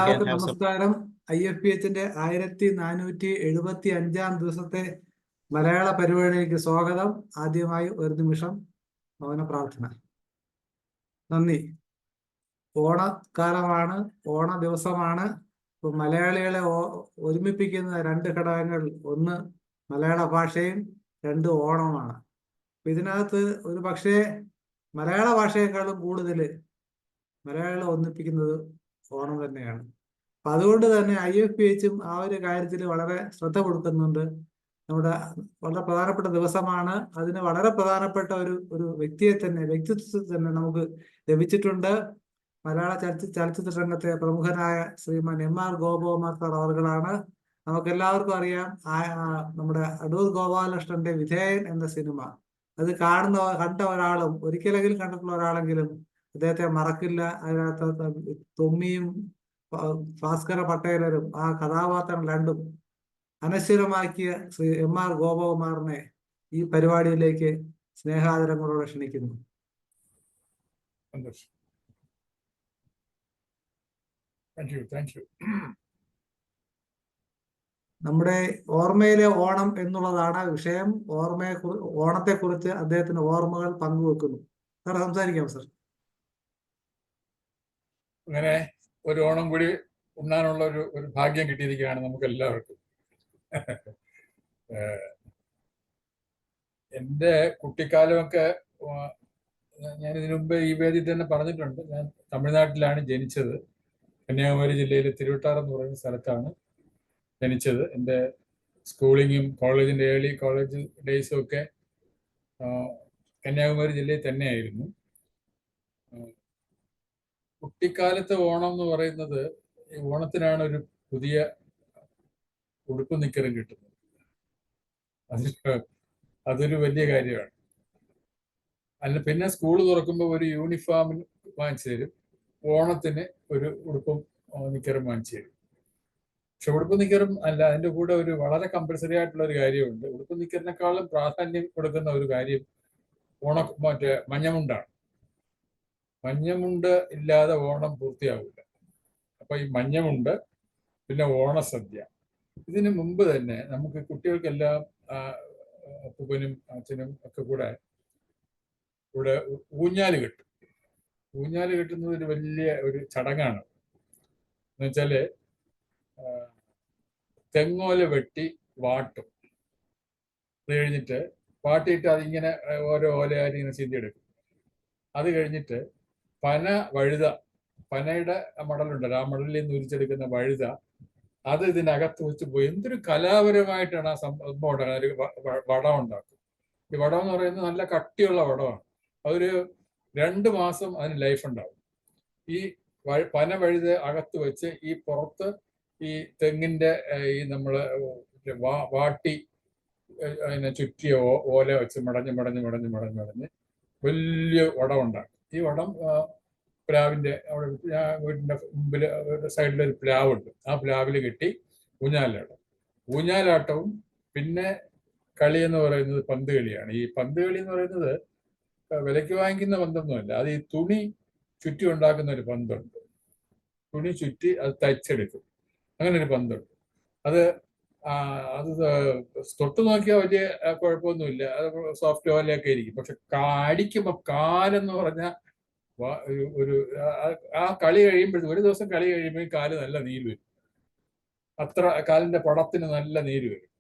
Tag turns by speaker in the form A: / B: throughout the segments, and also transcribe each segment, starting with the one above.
A: എല്ലാവർക്കും
B: have some.
A: നമസ്കാരം. IFPHന്റെ 1475 ദിവസത്തെ മലയാള പരിപാടിയിലേക്ക് സ്വാഗതം. ആദ്യമായി ഒരു നിമിഷം മൗന പ്രാർത്ഥന. നന്ദി. ഓണക്കാലമാണ്, ഓണ ദിവസമാണ്. മലയാളികളെ ഒരുമിപ്പിക്കുന്ന രണ്ട് ഘടകങ്ങൾ, ഒന്ന് മലയാള ഭാഷയും രണ്ട് ഓണമാണ്. ഇതിനകത്ത് ഒരു പക്ഷേ മലയാള ഭാഷയെക്കാളും കൂടുതൽ മലയാളികളെ ഒന്നിപ്പിക്കുന്നത് ഓണം തന്നെയാണ്. അപ്പൊ അതുകൊണ്ട് തന്നെ IFPHും ആ ഒരു കാര്യത്തിൽ വളരെ ശ്രദ്ധ കൊടുക്കുന്നുണ്ട്. നമ്മുടെ വളരെ പ്രധാനപ്പെട്ട ദിവസമാണ്. അതിന് വളരെ പ്രധാനപ്പെട്ട ഒരു വ്യക്തിത്വത്തെ തന്നെ നമുക്ക് ലഭിച്ചിട്ടുണ്ട്. മലയാള ചലച്ചിത്ര രംഗത്തെ പ്രമുഖനായ ശ്രീമാൻ MR ഗോപകുമാർ സാർ അവർകളാണ്. നമുക്ക് എല്ലാവർക്കും അറിയാം, നമ്മുടെ അടൂർ ഗോപാലകൃഷ്ണന്റെ വിധേയൻ എന്ന സിനിമ അത് കണ്ട ഒരാളും, ഒരിക്കലെങ്കിലും കണ്ടിട്ടുള്ള ഒരാളെങ്കിലും അദ്ദേഹത്തെ മറക്കില്ല. അതിനകത്ത് തൊമ്മിയും ഭാസ്കര പട്ടേലരും ആ കഥാപാത്രം രണ്ടും അനശ്വരമാക്കിയ ശ്രീ MR ഗോപകുമാറിനെ ഈ പരിപാടിയിലേക്ക് സ്നേഹാദരങ്ങളോടെ ക്ഷണിക്കുന്നു. നമ്മുടെ ഓർമ്മയിലെ ഓണം എന്നുള്ളതാണ് വിഷയം. ഓണത്തെ കുറിച്ച് അദ്ദേഹത്തിന് ഓർമ്മകൾ പങ്കുവെക്കുന്നു. സാർ സംസാരിക്കാം. സാർ,
C: അങ്ങനെ ഒരു ഓണം കൂടി ഉണ്ണാനുള്ള ഒരു ഭാഗ്യം കിട്ടിയിരിക്കുകയാണ് നമുക്ക് എല്ലാവർക്കും. എൻ്റെ കുട്ടിക്കാലമൊക്കെ ഞാൻ ഇതിനു മുമ്പ് ഈ വേദിയിൽ തന്നെ പറഞ്ഞിട്ടുണ്ട്. ഞാൻ തമിഴ്നാട്ടിലാണ് ജനിച്ചത്. കന്യാകുമാരി ജില്ലയിലെ തിരുവട്ടാർ എന്ന് പറയുന്ന സ്ഥലത്താണ് ജനിച്ചത്. എൻ്റെ സ്കൂളിങ്ങും കോളേജിൻ്റെ ഏർലി കോളേജ് ഡേയ്സും ഒക്കെ കന്യാകുമാരി ജില്ലയിൽ തന്നെയായിരുന്നു. കുട്ടിക്കാലത്തെ ഓണം എന്ന് പറയുന്നത്, ഈ ഓണത്തിനാണ് ഒരു പുതിയ ഉടുപ്പ് നിക്കറും കിട്ടുന്നത്. അതൊരു വലിയ കാര്യമാണ്. പിന്നെ സ്കൂൾ തുറക്കുമ്പോൾ ഒരു യൂണിഫോമിന് വാങ്ങിച്ചു തരും, ഓണത്തിന് ഒരു ഉടുപ്പും നിക്കറും വാങ്ങിച്ചു തരും. പക്ഷെ ഉടുപ്പ് നിക്കറും അല്ല, അതിൻ്റെ കൂടെ ഒരു വളരെ കമ്പൽസറി ആയിട്ടുള്ള ഒരു കാര്യമുണ്ട്. ഉടുപ്പ് നിക്കറിനേക്കാളും പ്രാധാന്യം കൊടുക്കുന്ന ഒരു കാര്യം മറ്റേ മഞ്ഞമുണ്ടാണ്. മഞ്ഞമുണ്ട് ഇല്ലാതെ ഓണം പൂർത്തിയാവില്ല. അപ്പൊ ഈ മഞ്ഞമുണ്ട്, പിന്നെ ഓണസദ്യ. ഇതിനു മുമ്പ് തന്നെ നമുക്ക് കുട്ടികൾക്കെല്ലാം അപ്പൂപ്പനും അച്ഛനും ഒക്കെ കൂടെ ഇവിടെ ഊഞ്ഞാല് കെട്ടും. ഊഞ്ഞാല് കെട്ടുന്നത് ഒരു വലിയ ഒരു ചടങ്ങാണ്. എന്നുവെച്ചാല് തെങ്ങോല വെട്ടി വാട്ടും. അത് കഴിഞ്ഞിട്ട് വാട്ടിയിട്ട് അതിങ്ങനെ ഓരോ ഓലയാരി ഇങ്ങനെ ചീന്തിയെടുക്കും. അത് കഴിഞ്ഞിട്ട് പനയുടെ മടലുണ്ടല്ലോ, ആ മടലിൽ നിന്ന് ഉരിച്ചെടുക്കുന്ന വഴുത, അത് ഇതിനകത്ത് വെച്ച് പോയി എന്തൊരു കലാപരമായിട്ടാണ് ആ സംഭവം ഉണ്ടാക്കുന്നത്. ഒരു വടം ഉണ്ടാക്കും. ഈ വടം എന്ന് പറയുന്നത് നല്ല കട്ടിയുള്ള വടമാണ്. അതൊരു 2 മാസം അതിന് ലൈഫ് ഉണ്ടാവും. ഈ പന വഴുത അകത്ത് വെച്ച് ഈ പുറത്ത് ഈ തെങ്ങിന്റെ ഈ നമ്മള് വാട്ടി അതിനെ ചുറ്റിയ ഓല വെച്ച് മടഞ്ഞ് വലിയ വടം ഉണ്ടാക്കും. ഈ വടം പ്ലാവിന്റെ അവിടെ വീടിന്റെ മുമ്പിൽ സൈഡിലൊരു പ്ലാവുണ്ട്. ആ പ്ലാവിൽ കെട്ടി ഊഞ്ഞാലാട്ടവും പിന്നെ കളി എന്ന് പറയുന്നത് പന്ത് കളിയാണ്. ഈ പന്ത് കളി എന്ന് പറയുന്നത് വിലയ്ക്ക് വാങ്ങിക്കുന്ന പന്തൊന്നുമല്ല. അത് ഈ തുണി ചുറ്റി ഉണ്ടാക്കുന്ന ഒരു പന്തുണ്ട്. തുണി ചുറ്റി അത് തയ്ച്ചെടുക്കും. അങ്ങനെ ഒരു പന്തുണ്ട്. അത് തൊട്ട് നോക്കിയാൽ വലിയ കുഴപ്പമൊന്നുമില്ല. അത് സോഫ്റ്റ് പോലെയൊക്കെ ഇരിക്കും. പക്ഷെ അടിക്കുമ്പോൾ കാലെന്ന് പറഞ്ഞാൽ ആ കളി കഴിയുമ്പോഴത്തേക്കും, ഒരു ദിവസം കളി കഴിയുമ്പോൾ കാല് നല്ല നീര് വരും. അത്ര കാലിന്റെ പടത്തിന് നല്ല നീര് വരും.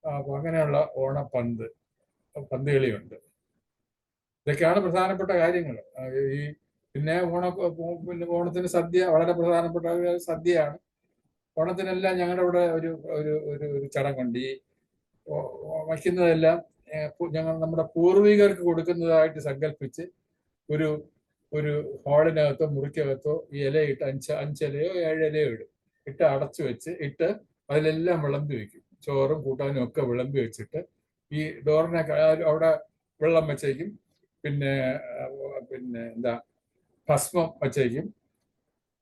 C: അപ്പൊ അങ്ങനെയുള്ള പന്ത് കളിയുണ്ട്. ഇതൊക്കെയാണ് പ്രധാനപ്പെട്ട കാര്യങ്ങൾ. പിന്നെ ഓണത്തിന് സദ്യ വളരെ പ്രധാനപ്പെട്ട സദ്യയാണ്. ഓണത്തിനെല്ലാം ഞങ്ങളുടെ ഇവിടെ ഒരു ചടങ്ങുണ്ട്. ഈ വയ്ക്കുന്നതെല്ലാം നമ്മുടെ പൂർവികർക്ക് കൊടുക്കുന്നതായിട്ട് സങ്കല്പിച്ച് ഒരു ഹാളിനകത്തോ മുറിക്കകത്തോ ഈ ഇലയിട്ട് 5 ഇലയോ 7 ഇലയോ ഇട്ട് അടച്ചു വെച്ച് അതിലെല്ലാം വിളമ്പി വെക്കും. ചോറും കൂട്ടാനും ഒക്കെ വിളമ്പി വെച്ചിട്ട് ഈ ഡോറിനെ അവിടെ വെള്ളം വെച്ചേക്കും. പിന്നെ ഭസ്മം വച്ചേക്കും.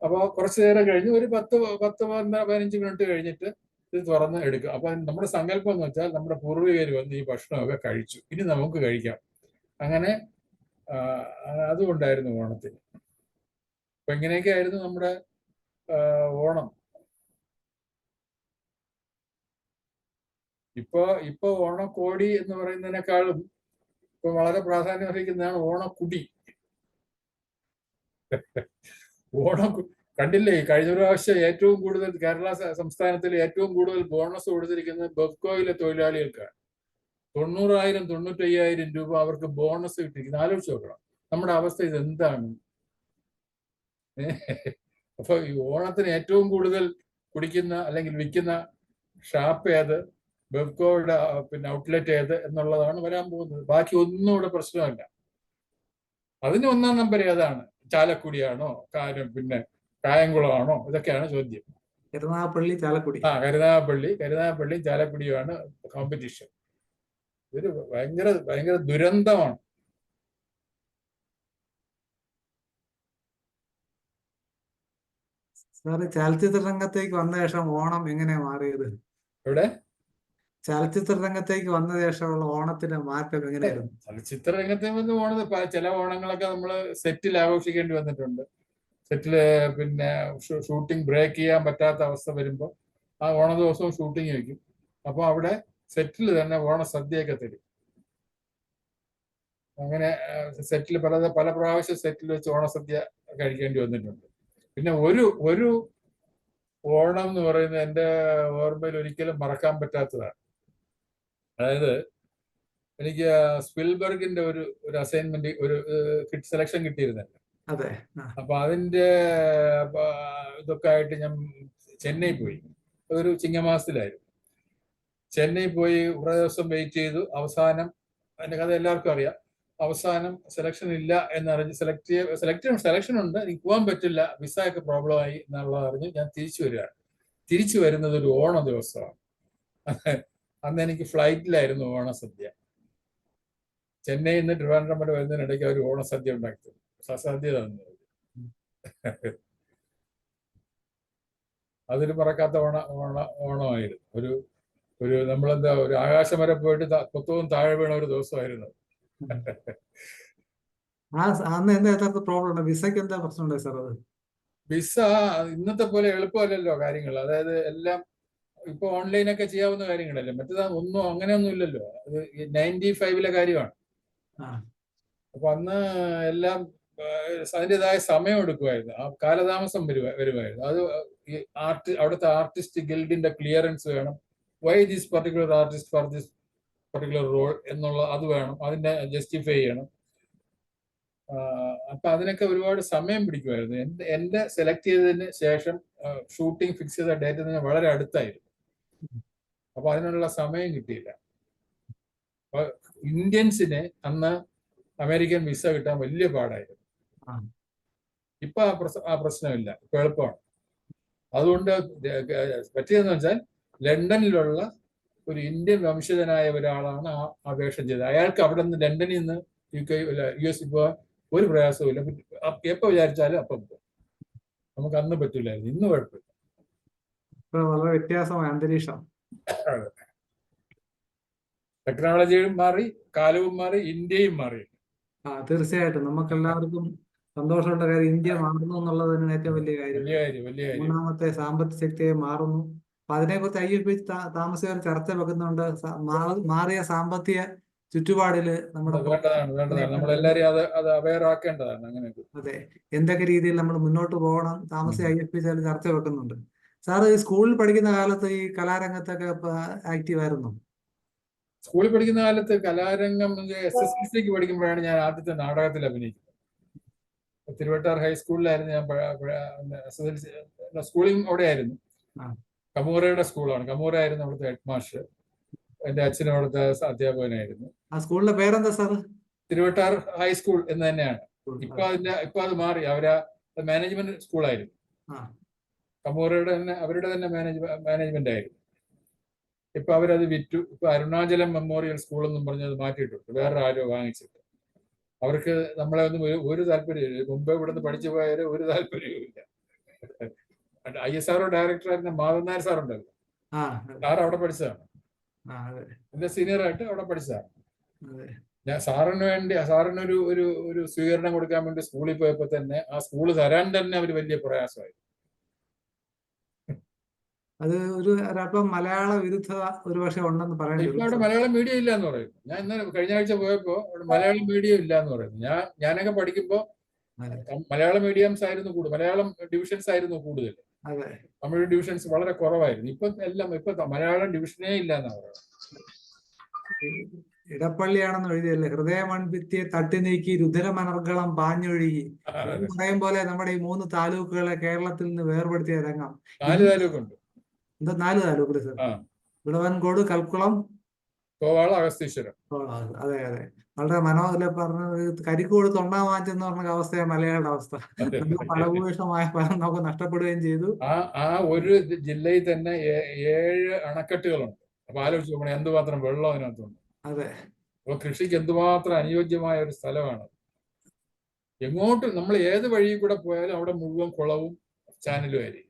C: അപ്പോൾ കുറച്ചു നേരം കഴിഞ്ഞ് ഒരു 10-15 മിനിറ്റ് കഴിഞ്ഞിട്ട് ഇത് തുറന്ന് എടുക്കും. അപ്പൊ നമ്മുടെ സങ്കല്പം എന്ന് വെച്ചാൽ നമ്മുടെ പൂർവികർ വന്ന് ഈ ഭക്ഷണമൊക്കെ കഴിച്ചു, ഇനി നമുക്ക് കഴിക്കാം. അങ്ങനെ അതുകൊണ്ടായിരുന്നു ഓണത്തിന്. അപ്പൊ ഇങ്ങനെയൊക്കെ ആയിരുന്നു നമ്മുടെ ഓണം ഇപ്പൊ ഓണക്കോടി എന്ന് പറയുന്നതിനേക്കാളും ഇപ്പൊ വളരെ പ്രാധാന്യം അർഹിക്കുന്നതാണ് ഓണക്കുടി. ഓണം കണ്ടില്ലേ, കഴിഞ്ഞ പ്രാവശ്യം ഏറ്റവും കൂടുതൽ കേരള സംസ്ഥാനത്തിൽ ഏറ്റവും കൂടുതൽ ബോണസ് കൊടുത്തിരിക്കുന്നത് ബെഫ്കോയിലെ തൊഴിലാളികൾക്കാണ്. 90,000 95,000 രൂപ അവർക്ക് ബോണസ് കിട്ടിയിരിക്കുന്നത്. ആലോചിച്ച് നോക്കണം നമ്മുടെ അവസ്ഥ ഇത് എന്താണ്. അപ്പൊ ഈ ഓണത്തിന് ഏറ്റവും കൂടുതൽ കുടിക്കുന്ന അല്ലെങ്കിൽ വിൽക്കുന്ന ഷാപ്പ് ഏത്, ബെഫ്കോയുടെ പിന്നെ ഔട്ട്ലെറ്റ് ഏത് എന്നുള്ളതാണ് വരാൻ പോകുന്നത്. ബാക്കി ഒന്നും ഇവിടെ പ്രശ്നമല്ല. അതിന് 1-ാം നമ്പർ ഏതാണ്? ചാലക്കുടിയാണോ, പിന്നെ കായംകുളമാണോ? ഇതൊക്കെയാണ് ചോദ്യം.
A: കരുനാഗപ്പള്ളി, ചാലക്കുടി.
C: കരുനാഗപ്പള്ളി ചാലക്കുടിയുമാണ് കോമ്പറ്റീഷൻ. ഇതൊരു ഭയങ്കര ദുരന്തമാണ്.
A: സാറ് ചലച്ചിത്ര രംഗത്തേക്ക് വന്ന ശേഷം ഓണം എങ്ങനെയാ മാറിയത്?
C: ഇവിടെ
A: ചലച്ചിത്ര രംഗത്തേക്ക് വന്ന ശേഷമുള്ള ഓണത്തിന്റെ മാറ്റം എങ്ങനെയായിരുന്നു?
C: ചലച്ചിത്ര രംഗത്തെ വന്ന് ഓണത് ചില ഓണങ്ങളൊക്കെ നമ്മൾ സെറ്റിൽ ആഘോഷിക്കേണ്ടി വന്നിട്ടുണ്ട്. സെറ്റില് പിന്നെ ഷൂട്ടിംഗ് ബ്രേക്ക് ചെയ്യാൻ പറ്റാത്ത അവസ്ഥ വരുമ്പോൾ ആ ഓണ ദിവസവും ഷൂട്ടിംഗ് വയ്ക്കും. അപ്പോൾ അവിടെ സെറ്റിൽ തന്നെ ഓണസദ്യയൊക്കെ തരും. അങ്ങനെ സെറ്റിൽ പല പ്രാവശ്യം സെറ്റിൽ വെച്ച് ഓണസദ്യ കഴിക്കേണ്ടി വന്നിട്ടുണ്ട്. പിന്നെ ഒരു ഓണം എന്ന് പറയുന്നത് എൻ്റെ ഓർമ്മയിൽ ഒരിക്കലും മറക്കാൻ പറ്റാത്തതാണ്. അതായത് എനിക്ക് സ്പിൽബർഗിന്റെ ഒരു അസൈൻമെന്റ്, ഒരു സെലക്ഷൻ കിട്ടിയിരുന്നല്ലോ.
A: അതെ.
C: അപ്പൊ അതിന്റെ ഇതൊക്കെ ആയിട്ട് ഞാൻ ചെന്നൈ പോയി. ഒരു ചിങ്ങമാസത്തിലായിരുന്നു. ചെന്നൈ പോയി കുറേ ദിവസം വെയിറ്റ് ചെയ്തു. അവസാനം അതിന്റെ കഥ എല്ലാവർക്കും അറിയാം. അവസാനം സെലക്ഷൻ ഇല്ല എന്നറിഞ്ഞ് സെലക്ഷൻ ഉണ്ട്, എനിക്ക് പോകാൻ പറ്റില്ല, വിസ ഒക്കെ പ്രോബ്ലം ആയി എന്നുള്ളത് അറിഞ്ഞ് ഞാൻ തിരിച്ചു വരികയാണ്. തിരിച്ചു വരുന്നത് ഒരു ഓണ ദിവസമാണ്. അന്ന് എനിക്ക് ഫ്ലൈറ്റിലായിരുന്നു ഓണസദ്യ. ചെന്നൈയിൽ നിന്ന് ട്രിവാൻഡ്രം വരെ വരുന്നതിനിടയ്ക്ക് അവർ ഓണസദ്യ ഉണ്ടാക്കി സദ്യ തന്നത്. അതൊരു മറക്കാത്ത ഓണമായിരുന്നു. ഒരു നമ്മളെന്താ ഒരു ആകാശം വരെ പോയിട്ട് പുത്തവും താഴെ വീണ ഒരു ദിവസമായിരുന്നു.
A: അന്ന് എന്താ യഥാർത്ഥ പ്രോബ്ലം? വിസയ്ക്ക് എന്താ പ്രശ്നം സാർ? അത്
C: വിസ ഇന്നത്തെ പോലെ എളുപ്പമല്ലല്ലോ കാര്യങ്ങൾ. അതായത് എല്ലാം ഇപ്പൊ ഓൺലൈനൊക്കെ ചെയ്യാവുന്ന കാര്യങ്ങളല്ലേ. മറ്റേതാ ഒന്നും അങ്ങനെയൊന്നും ഇല്ലല്ലോ. അത് 95-ലെ കാര്യമാണ്. അപ്പൊ അന്ന് എല്ലാം അതിൻ്റെതായ സമയം എടുക്കുമായിരുന്നു. ആ കാലതാമസം വരുമായിരുന്നു. അത് അവിടുത്തെ ആർട്ടിസ്റ്റ് ഗിൽഡിന്റെ ക്ലിയറൻസ് വേണം. Why this particular artist for this particular role എന്നുള്ള അത് വേണം. അതിനെ ജസ്റ്റിഫൈ ചെയ്യണം. അപ്പൊ അതിനൊക്കെ ഒരുപാട് സമയം പിടിക്കുമായിരുന്നു. എന്റെ സെലക്ട് ചെയ്തതിന് ശേഷം ഷൂട്ടിംഗ് ഫിക്സ് ചെയ്ത ഡേറ്റ് തന്നെ വളരെ അടുത്തായിരുന്നു. അപ്പൊ അതിനുള്ള സമയം കിട്ടിയില്ല. അപ്പൊ ഇന്ത്യൻസിന് അന്ന് അമേരിക്കൻ വിസ കിട്ടാൻ വലിയ പാടായിരുന്നു. ഇപ്പൊ ആ പ്രശ്നമില്ല, ഇപ്പൊ എളുപ്പമാണ്. അതുകൊണ്ട് പറ്റിയതെന്ന് വെച്ചാൽ ലണ്ടനിലുള്ള ഒരു ഇന്ത്യൻ വംശജനായ ഒരാളാണ് ആ അപേക്ഷ ചെയ്തത്. അയാൾക്ക് അവിടെ നിന്ന് ലണ്ടനിൽ നിന്ന് US പോകാൻ ഒരു പ്രയാസവും ഇല്ല. എപ്പോ വിചാരിച്ചാലും അപ്പം പോകും. നമുക്ക് അന്ന് പറ്റില്ലായിരുന്നു. ഇന്ന് കുഴപ്പമില്ല.
A: വളരെ വ്യത്യാസമായ അന്തരീക്ഷം.
C: ടെക്നോളജിയും മാറി, കാലവും മാറി, ഇന്ത്യയും മാറി.
A: തീർച്ചയായിട്ടും നമുക്ക് എല്ലാവർക്കും സന്തോഷമുള്ള കാര്യം ഇന്ത്യ മാറുന്നു എന്നുള്ളത് തന്നെ ഏറ്റവും വലിയ കാര്യം. മൂന്നാമത്തെ സാമ്പത്തിക ശക്തിയെ മാറുന്നു. അപ്പൊ അതിനെക്കുറിച്ച് IFB താമസിയാതെ ചർച്ച വെക്കുന്നുണ്ട്. മാറിയ സാമ്പത്തിക ചുറ്റുപാടില് നമ്മുടെ അതെ എന്തൊക്കെ രീതിയിൽ നമ്മൾ മുന്നോട്ട് പോകണം താമസിക IFB ചർച്ച വെക്കുന്നുണ്ട്. സാറ് ഈ സ്കൂളിൽ പഠിക്കുന്ന കാലത്ത് ഈ കലാരംഗത്തൊക്കെ ആക്റ്റീവ് ആയിരുന്നു?
C: സ്കൂളിൽ പഠിക്കുന്ന കാലത്ത് കലാരംഗം SSLCക്ക് പഠിക്കുമ്പോഴാണ് ഞാൻ ആദ്യത്തെ നാടകത്തിൽ അഭിനയിക്കുന്നത്. തിരുവട്ടാർ ഹൈസ്കൂളിലായിരുന്നു ഞാൻ SSLC. സ്കൂളിംഗ് അവിടെ ആയിരുന്നു. കമൂറയുടെ സ്കൂളാണ്. കമൂറ ആയിരുന്നു അവിടുത്തെ ഹെഡ് മാസ്റ്റർ. എന്റെ അച്ഛനും അവിടുത്തെ അധ്യാപകനായിരുന്നു.
A: ആ സ്കൂളിന്റെ പേരെന്താ സാർ?
C: തിരുവട്ടാർ ഹൈസ്കൂൾ എന്ന് തന്നെയാണ്. ഇപ്പൊ അത് മാറി. മാനേജ്മെന്റ് സ്കൂളായിരുന്നു. കമൂറയുടെ തന്നെ അവരുടെ തന്നെ മാനേജ്മെന്റ് ആയിരുന്നു. ഇപ്പൊ അവരത് വിറ്റു. ഇപ്പൊ അരുണാചലം മെമ്മോറിയൽ സ്കൂൾ എന്നും പറഞ്ഞത് മാറ്റിയിട്ടുണ്ട്. വേറെ ആരോ വാങ്ങിച്ചിട്ട്. അവർക്ക് നമ്മളെ ഒന്നും ഒരു താല്പര്യമില്ല. മുമ്പേ ഇവിടുന്ന് പഠിച്ചു പോയാൽ ഒരു താല്പര്യവും ഇല്ല. ISRO ഡയറക്ടറായിരുന്ന മാധവൻ നായർ സാറുണ്ടല്ലോ, സാർ അവിടെ പഠിച്ചതാണ്. എന്റെ സീനിയറായിട്ട് അവിടെ പഠിച്ചതാണ്. ഞാൻ സാറിനൊരു ഒരു സ്വീകരണം കൊടുക്കാൻ വേണ്ടി സ്കൂളിൽ പോയപ്പോ തന്നെ ആ സ്കൂള് തരാൻ തന്നെ അവർ വലിയ പ്രയാസമായി.
A: അത് ഒരല്പം മലയാള വിരുദ്ധത ഒരുപക്ഷെ ഉണ്ടെന്ന് പറയേണ്ടി
C: ഇപ്പൊ
A: വരും.
C: അവിടെ മലയാളം മീഡിയം ഇല്ല എന്ന് പറയുന്നു. ഞാൻ ഇന്നലെ കഴിഞ്ഞ ആഴ്ച പോയപ്പോ അവിടെ മലയാളം മീഡിയം ഇല്ല എന്ന് പറയുന്നു. ഞാനൊക്കെ പഠിക്കുമ്പോ
A: അതെ
C: മലയാളം മീഡിയംസ് ആയിരുന്നു കൂടുതൽ, മലയാളം ഡിവിഷൻസ് ആയിരുന്നു കൂടുതൽ.
A: അതെ
C: തമിഴ് ഡിവിഷൻസ് വളരെ കുറവായിരുന്നു. ഇപ്പൊ മലയാളം ഡിവിഷനേ ഇല്ല എന്നാ പറയുന്നത്.
A: ഇടപ്പള്ളിയാണെന്ന് എഴുതിയല്ലേ, ഹൃദയമൺഭിത്തിയെ തട്ടി നീക്കി രുധിരമനർഗളം പാഞ്ഞൊഴുകി എന്ന് പറയും പോലെ നമ്മുടെ ഈ 3 താലൂക്കുകളെ കേരളത്തിൽ നിന്ന് വേർപെടുത്തിയ രംഗം.
C: 4 താലൂക്ക് ഉണ്ട്.
A: എന്താ 4 താലൂക്കുകൾ സർ? വിളവൻകോട്, കൽക്കുളം,
C: കോവാള, അഗസ്തീശ്വരം.
A: അതെ അതെ, വളരെ മനോഹര പറഞ്ഞത്. കരിക്കോട് തൊണ്ടാമാറ്റെന്ന് പറഞ്ഞ അവസ്ഥയാണ് മലയാളിയുടെ അവസ്ഥ. നമുക്ക് ഫലഭൂയിഷ്ടമായ ഫലം നമുക്ക് നഷ്ടപ്പെടുകയും ചെയ്തു.
C: ആ ഒരു ജില്ലയിൽ തന്നെ 7 അണക്കെട്ടുകളുണ്ട്. അപ്പൊ ആലോചിച്ച് നോക്കണം എന്തുമാത്രം വെള്ളം അതിനകത്തുണ്ട്.
A: അതെ,
C: അപ്പൊ കൃഷിക്ക് എന്തുമാത്രം അനുയോജ്യമായ ഒരു സ്ഥലമാണ്. എങ്ങോട്ട് നമ്മൾ ഏത് വഴി കൂടെ പോയാലും അവിടെ മുഴുവൻ കുളവും ചാനലും ആയിരിക്കും.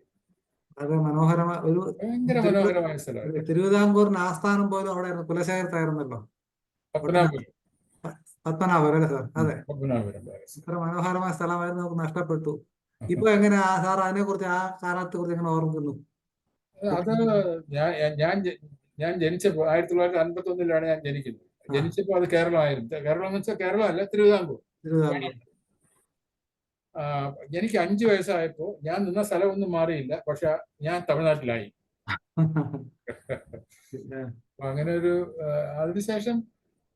A: അത് മനോഹരമായ ഒരു
C: ഭയങ്കര മനോഹരമായ സ്ഥലമാണ്.
A: തിരുവിതാംകൂറിന് ആസ്ഥാനം പോലും അവിടെ കുലശേഖരത്തായിരുന്നല്ലോ,
C: പത്മനാഭപുരം.
A: പത്മനാഭപുരം അല്ലേ സാർ? അതെ,
C: പത്മനാഭപുരം.
A: ഇത്ര മനോഹരമായ സ്ഥലമായിരുന്നു, നമുക്ക് നഷ്ടപ്പെട്ടു. ഇപ്പൊ എങ്ങനെ സാർ അതിനെ കുറിച്ച്, ആ കാലത്തെ കുറിച്ച് എങ്ങനെ ഓർമ്മിക്കുന്നു?
C: അത് ഞാൻ ജനിച്ചപ്പോൾ 1951 ഞാൻ ജനിക്കുന്നത്. ജനിച്ചപ്പോൾ അത് കേരളമായിരുന്നു. കേരളം എന്ന് വെച്ചാൽ കേരളമല്ല, തിരുവിതാംകൂർ. എനിക്ക് 5 വയസ്സായപ്പോ ഞാൻ നിന്ന സ്ഥലമൊന്നും മാറിയില്ല, പക്ഷെ ഞാൻ തമിഴ്നാട്ടിലായി. അങ്ങനെ ഒരു അതിനുശേഷം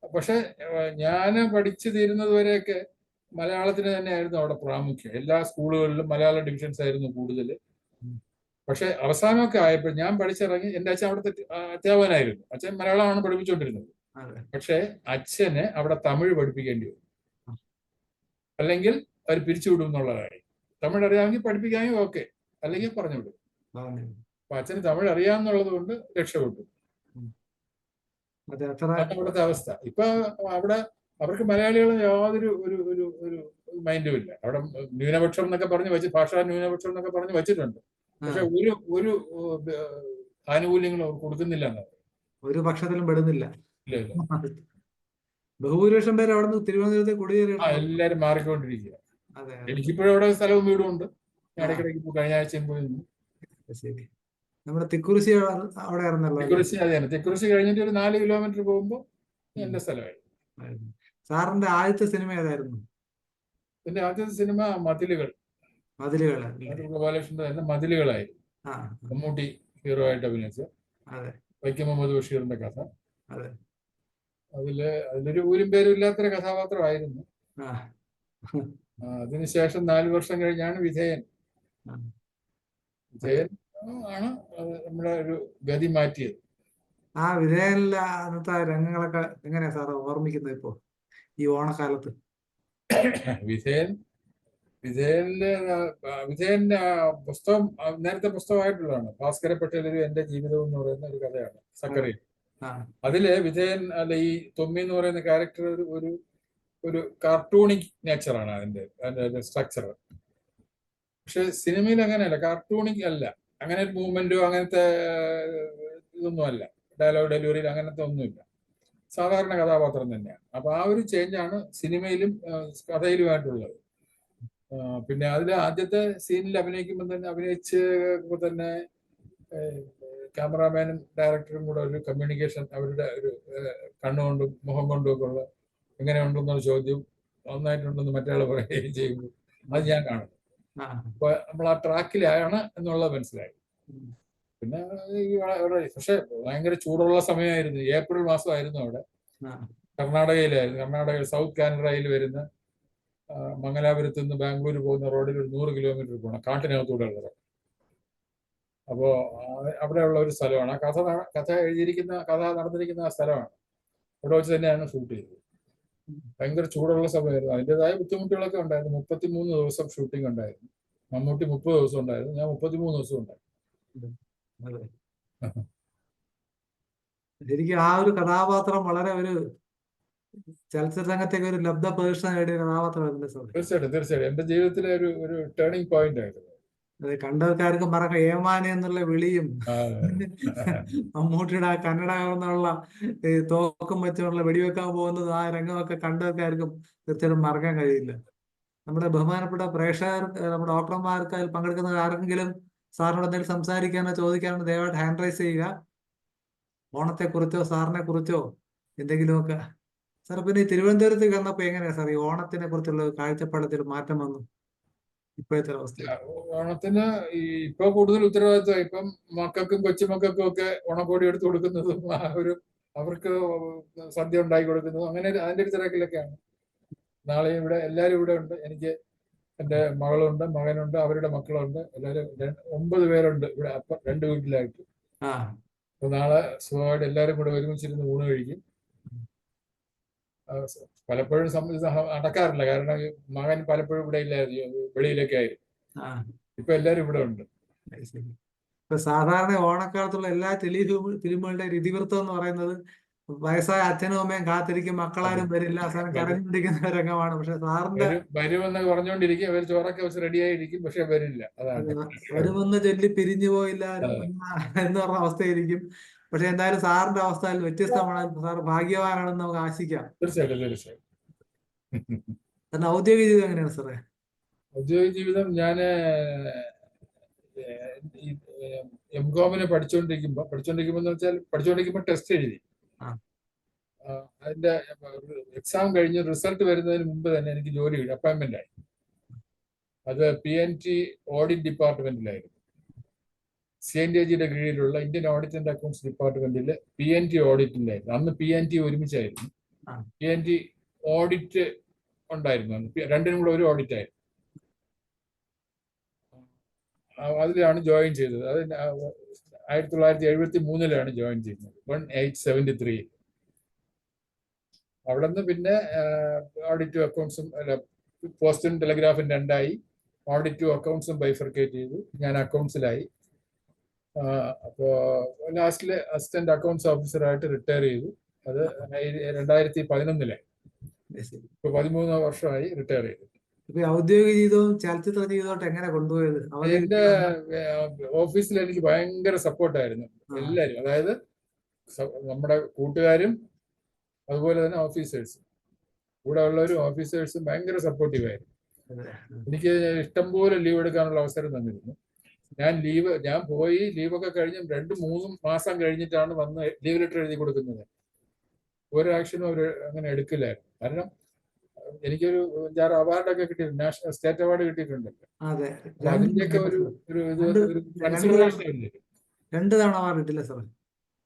C: പക്ഷെ ഞാൻ പഠിച്ചു തീരുന്നത് വരെയൊക്കെ മലയാളത്തിന് തന്നെയായിരുന്നു അവിടെ പ്രാമുഖ്യം. എല്ലാ സ്കൂളുകളിലും മലയാള ഡിവിഷൻസ് ആയിരുന്നു കൂടുതൽ. പക്ഷെ അവസാനമൊക്കെ ആയപ്പോൾ ഞാൻ പഠിച്ചിറങ്ങി, എൻ്റെ അച്ഛൻ അവിടുത്തെ അധ്യാപകനായിരുന്നു. അച്ഛൻ മലയാളമാണ് പഠിപ്പിച്ചുകൊണ്ടിരുന്നത്. പക്ഷെ അച്ഛന് അവിടെ തമിഴ് പഠിപ്പിക്കേണ്ടി വരും, അല്ലെങ്കിൽ അവർ പിരിച്ചുവിടും എന്നുള്ള കാര്യം. തമിഴ് അറിയാമെങ്കിൽ പഠിപ്പിക്കാമെങ്കിൽ ഓക്കെ, അല്ലെങ്കിൽ പറഞ്ഞു വിടും. അപ്പൊ അച്ഛന് തമിഴ് അറിയാമെന്നുള്ളത് കൊണ്ട് രക്ഷപ്പെട്ടു. അവിടുത്തെ അവസ്ഥ ഇപ്പൊ അവിടെ അവർക്ക് മലയാളികൾ യാതൊരു ഒരു മൈൻഡും ഇല്ല. അവിടെ ന്യൂനപക്ഷം എന്നൊക്കെ പറഞ്ഞ് ഭാഷാ ന്യൂനപക്ഷം എന്നൊക്കെ പറഞ്ഞ് വെച്ചിട്ടുണ്ട്. പക്ഷെ ഒരു ആനുകൂല്യങ്ങളും അവർ കൊടുക്കുന്നില്ല എന്നാണ്.
A: ഒരു പക്ഷത്തിലും പെടുന്നില്ല. ബഹുഭൂരിപക്ഷം പേര് അവിടെ നിന്ന് തിരുവനന്തപുരത്തെ കുടിയേറി
C: എല്ലാരും മാറിക്കൊണ്ടിരിക്കുക. എനിക്കിപ്പോഴും അവിടെ സ്ഥലവും വീടും ഉണ്ട്. ഇടയ്ക്കിടയ്ക്ക് കഴിഞ്ഞ ആഴ്ചയും പോയി നിന്നു.
A: ശരി, നമ്മുടെ തിക്കുറിശി അവിടെ ആയിരുന്നല്ലോ?
C: തിക്കുറിശി അതെയാണ്. തിക്കുറിശി കഴിഞ്ഞിട്ട് ഒരു 4 കിലോമീറ്റർ പോകുമ്പോൾ എന്റെ സ്ഥലമായി.
A: സാറിന്റെ ആദ്യത്തെ സിനിമ ഏതായിരുന്നു?
C: എന്റെ ആദ്യത്തെ സിനിമ മതിലുകൾ. ഗോപാലകൃഷ്ണന്റെ മതിലുകളായിരുന്നു. മമ്മൂട്ടി ഹീറോ ആയിട്ട് അഭിനയിച്ച വൈക്കം മുഹമ്മദ് ബഷീറിന്റെ കഥ. അതിലൊരു ഊരും പേരും ഇല്ലാത്തൊരു കഥാപാത്രമായിരുന്നു. അതിനുശേഷം 4 വർഷം കഴിഞ്ഞാണ് വിധേയൻ ആണ് നമ്മുടെ ഒരു ഗതി മാറ്റിയത്. ആ
A: വിധേയനിലെ അന്നത്തെ രംഗങ്ങളൊക്കെ എങ്ങനെയാ സാറ് ഓർമ്മിക്കുന്നത് ഇപ്പോ ഈ ഓണക്കാലത്ത്?
C: വിധേയന്റെ പുസ്തകം നേരത്തെ പുസ്തകമായിട്ടുള്ളതാണ്. ഭാസ്കര പട്ടേലൊരു എന്റെ ജീവിതം എന്ന് പറയുന്ന ഒരു കഥയാണ്, സക്കറിയ. അതില് വിധേയൻ ഈ തൊമ്മി എന്ന് പറയുന്ന ക്യാരക്ടർ ഒരു കാർട്ടൂണിക് നേച്ചറാണ് അതിന്റെ സ്ട്രക്ചർ. പക്ഷെ സിനിമയിൽ അങ്ങനെയല്ല, കാർട്ടൂണിക് അല്ല. അങ്ങനെ ഒരു മൂവ്മെന്റോ അങ്ങനത്തെ ഇതൊന്നും അല്ല. ഡയലോഗ് ഡെലിവറിയിൽ അങ്ങനത്തെ ഒന്നുമില്ല. സാധാരണ കഥാപാത്രം തന്നെയാണ്. അപ്പൊ ആ ഒരു ചേഞ്ചാണ് സിനിമയിലും കഥയിലുമായിട്ടുള്ളത്. പിന്നെ അതിൽ ആദ്യത്തെ സീനിൽ അഭിനയിച്ചപ്പോൾ തന്നെ ക്യാമറാമാനും ഡയറക്ടറും കൂടെ ഒരു കമ്മ്യൂണിക്കേഷൻ, അവരുടെ ഒരു കണ്ണുകൊണ്ടും മുഖം കൊണ്ടും ഒക്കെ ഉള്ള എങ്ങനെയുണ്ടെന്നൊരു ചോദ്യം നന്നായിട്ടുണ്ടെന്ന് മറ്റേ ആൾ പറയുകയും ചെയ്യുമ്പോൾ അത് ഞാൻ കാണുന്നു. അപ്പൊ നമ്മൾ ആ ട്രാക്കിലാണ് എന്നുള്ളത് മനസ്സിലായി. പിന്നെ പക്ഷെ ഭയങ്കര ചൂടുള്ള സമയമായിരുന്നു. ഏപ്രിൽ മാസമായിരുന്നു അവിടെ. കർണാടകയിൽ സൗത്ത് കാനഡയിൽ വരുന്ന മംഗലാപുരത്ത് നിന്ന് ബാംഗ്ലൂർ പോകുന്ന റോഡിൽ ഒരു 100 കിലോമീറ്റർ പോകണം, കാട്ടിനകത്തൂടെ ഉള്ള റോഡ്. അപ്പോ അവിടെയുള്ള ഒരു സ്ഥലമാണ്. ആ കഥ നടന്നിരിക്കുന്ന ആ സ്ഥലമാണ്. അവിടെ വെച്ച് തന്നെയാണ് ഷൂട്ട് ചെയ്തത്. ഭയങ്കര ചൂടുള്ള സമയമായിരുന്നു. അതിൻ്റെതായ ബുദ്ധിമുട്ടുകളൊക്കെ ഉണ്ടായിരുന്നു. 33 ദിവസം ഷൂട്ടിംഗ് ഉണ്ടായിരുന്നു. മമ്മൂട്ടി 30 ദിവസം ഉണ്ടായിരുന്നു, ഞാൻ 33 ദിവസം ഉണ്ടായിരുന്നു.
A: ശരിക്കും ആ ഒരു കഥാപാത്രം വളരെ ഒരു ചലച്ചിത്ര രംഗത്തേക്ക് ഒരു ലബ്ധ പ്രദർശനം നേടിയ കഥാപാത്രമായിരുന്നു സാർ.
C: തീർച്ചയായിട്ടും എന്റെ ജീവിതത്തിലെ ഒരു ടേണിംഗ് പോയിന്റ് ആയിരുന്നു.
A: അതെ, കണ്ടവർക്കാർക്കും മറക്കം ഏമാനെ എന്നുള്ള വിളിയും മമ്മൂട്ടിയുടെ ആ കന്നഡ എന്നുള്ള തോക്കും വെച്ചുള്ള വെടിവെക്കാൻ പോകുന്നത്, ആ രംഗമൊക്കെ കണ്ടവർക്കാർക്കും തീർച്ചയായിട്ടും മറക്കാൻ കഴിയില്ല. നമ്മുടെ ബഹുമാനപ്പെട്ട പ്രേക്ഷകർ, നമ്മുടെ ഡോക്ടർമാർക്ക് അതിൽ പങ്കെടുക്കുന്ന ആർക്കെങ്കിലും സാറിനോട് എന്തെങ്കിലും സംസാരിക്കാനോ ചോദിക്കാനോ ദയവായിട്ട് ഹാൻഡ് റൈസ് ചെയ്യുക. ഓണത്തെക്കുറിച്ചോ സാറിനെ കുറിച്ചോ എന്തെങ്കിലുമൊക്കെ. സാർ പിന്നെ ഈ തിരുവനന്തപുരത്ത് വന്നപ്പോ എങ്ങനെയാ സാർ ഈ ഓണത്തിനെ കുറിച്ചുള്ള കാഴ്ചപ്പാടത്തിൽ മാറ്റം വന്നു ഇപ്പോഴത്തെ അവസ്ഥയിൽ?
C: ഓണത്തിന് ഇപ്പൊ കൂടുതൽ ഉത്തരവാദിത്വം. ഇപ്പം മക്കൾക്കും കൊച്ചുമക്കൾക്കും ഒക്കെ ഓണക്കോടി എടുത്തു കൊടുക്കുന്നതും അവർക്ക് സദ്യ ഉണ്ടാക്കി കൊടുക്കുന്നതും അങ്ങനെ അതിന്റെ ഒരു തിരക്കിലൊക്കെയാണ്. നാളെ ഇവിടെ എല്ലാവരും ഇവിടെ ഉണ്ട്. എനിക്ക് എൻ്റെ മകളുണ്ട്, മകനുണ്ട്, അവരുടെ മക്കളുണ്ട്. എല്ലാവരും 9 പേരുണ്ട് ഇവിടെ. അപ്പം 2 വീട്ടിലായിട്ട്. അപ്പൊ നാളെ സുഖമായിട്ട് എല്ലാവരും കൂടെ ഒരുമിച്ചിരുന്ന് ഊണ് കഴിക്കും. പലപ്പോഴും നടക്കാറില്ല, കാരണം മകൻ പലപ്പോഴും ഇവിടെ ഇല്ലായിരുന്നു, വെളിയിലൊക്കെ ആയിരുന്നു. ഇപ്പൊ എല്ലാരും ഇവിടെ ഉണ്ട്.
A: ഇപ്പൊ സാധാരണ ഓണക്കാലത്തുള്ള എല്ലാ ഫിലിമുകളുടെ ഇതിവൃത്തം എന്ന് പറയുന്നത് വയസ്സായ അച്ഛനും അമ്മയും കാത്തിരിക്കും, മക്കളാരും വരില്ല, അവസാനം കരഞ്ഞിരിക്കുന്ന രംഗമാണ്. പക്ഷെ സാറിന്റെ
C: വരുമെന്ന് പറഞ്ഞുകൊണ്ടിരിക്കും, അവർ ചോറൊക്കെ വെച്ച് റെഡി ആയിരിക്കും, പക്ഷെ വരില്ല. അതാണ്
A: വരുമെന്ന് ചൊല്ലി പിരിഞ്ഞു പോയില്ല എന്ന് പറഞ്ഞ അവസ്ഥയായിരിക്കും. പക്ഷെ എന്തായാലും സാറിന്റെ അവസ്ഥ വ്യത്യസ്തമാണ്. സാർ ഭാഗ്യവാനാണെന്ന് നമുക്ക് ആശിക്കാം.
C: തീർച്ചയായിട്ടും തീർച്ചയായിട്ടും.
A: ഔദ്യോഗിക ജീവിതം എങ്ങനെയാണ് സാറേ?
C: ഔദ്യോഗിക ജീവിതം ഞാന് എംകോമിന് പഠിച്ചുകൊണ്ടിരിക്കുമ്പോ ടെസ്റ്റ് എഴുതി. അതിന്റെ എക്സാം കഴിഞ്ഞ് റിസൾട്ട് വരുന്നതിന് മുമ്പ് തന്നെ എനിക്ക് ജോലി കിട്ടി, അപ്പോയിന്റ്മെന്റ് ആയി. അത് PNT ഓഡിറ്റ് ഡിപ്പാർട്ട്മെന്റിലായിരുന്നു. CNTG-യുടെ കീഴിലുള്ള ഇന്ത്യൻ ഓഡിറ്റ് ആൻഡ് അക്കൗണ്ട്സ് ഡിപ്പാർട്ട്മെന്റിൽ PNT ഓഡിറ്റിലായിരുന്നു. അന്ന് PNT ഒരുമിച്ചായിരുന്നു. PNT ഓഡിറ്റ് ഉണ്ടായിരുന്നു, രണ്ടിനും കൂടെ ഒരു ഓഡിറ്റ് ആയിരുന്നു. അതിലാണ് ജോയിൻ ചെയ്തത്. അത് 1973 ജോയിൻ ചെയ്യുന്നത്, 1873. അവിടെ നിന്ന് പിന്നെ ഓഡിറ്റും അക്കൗണ്ട്സും പോസ്റ്റും ടെലിഗ്രാഫും രണ്ടായി. ഓഡിറ്റും അക്കൗണ്ട്സും ബൈഫർക്കേറ്റ് ചെയ്തു. ഞാൻ അക്കൗണ്ട്സിലായി. അപ്പോ ലാസ്റ്റില് അസിസ്റ്റന്റ് അക്കൗണ്ട്സ് ഓഫീസറായിട്ട് റിട്ടയർ ചെയ്തു. അത് 2011. ഇപ്പൊ 13 വർഷമായി റിട്ടയർ ചെയ്തു.
A: ഔദ്യോഗിക ജീവിതവും ചലച്ചിത്ര ജീവിതവും എങ്ങനെ കൊണ്ടുപോയത്?
C: എന്റെ ഓഫീസിൽ എനിക്ക് ഭയങ്കര സപ്പോർട്ടായിരുന്നു എല്ലാവരും. അതായത് നമ്മുടെ കൂട്ടുകാരും അതുപോലെ തന്നെ ഓഫീസേഴ്സും, കൂടെ ഉള്ളവരും ഓഫീസേഴ്സും ഭയങ്കര സപ്പോർട്ടീവായിരുന്നു. എനിക്ക് ഇഷ്ടംപോലെ ലീവ് എടുക്കാനുള്ള അവസരം തന്നിരുന്നു. ഞാൻ പോയി ലീവൊക്കെ കഴിഞ്ഞ് 2-3 മാസം കഴിഞ്ഞിട്ടാണ് വന്ന് ലീവ് ലെറ്റർ എഴുതി കൊടുക്കുന്നത്. ഒരു ആക്ഷനും അവർ അങ്ങനെ എടുക്കില്ലായിരുന്നു. കാരണം എനിക്കൊരു 5-6 അവാർഡൊക്കെ കിട്ടിയിട്ടുണ്ട്, നാഷണൽ സ്റ്റേറ്റ് അവാർഡ് കിട്ടിയിട്ടുണ്ടല്ലോ. അതിന്റെയൊക്കെ ഒരു കൺസിഡറേഷൻ ഇല്ലേ.
A: 2 തവണ അവാർഡ് കിട്ടില്ല സാർ?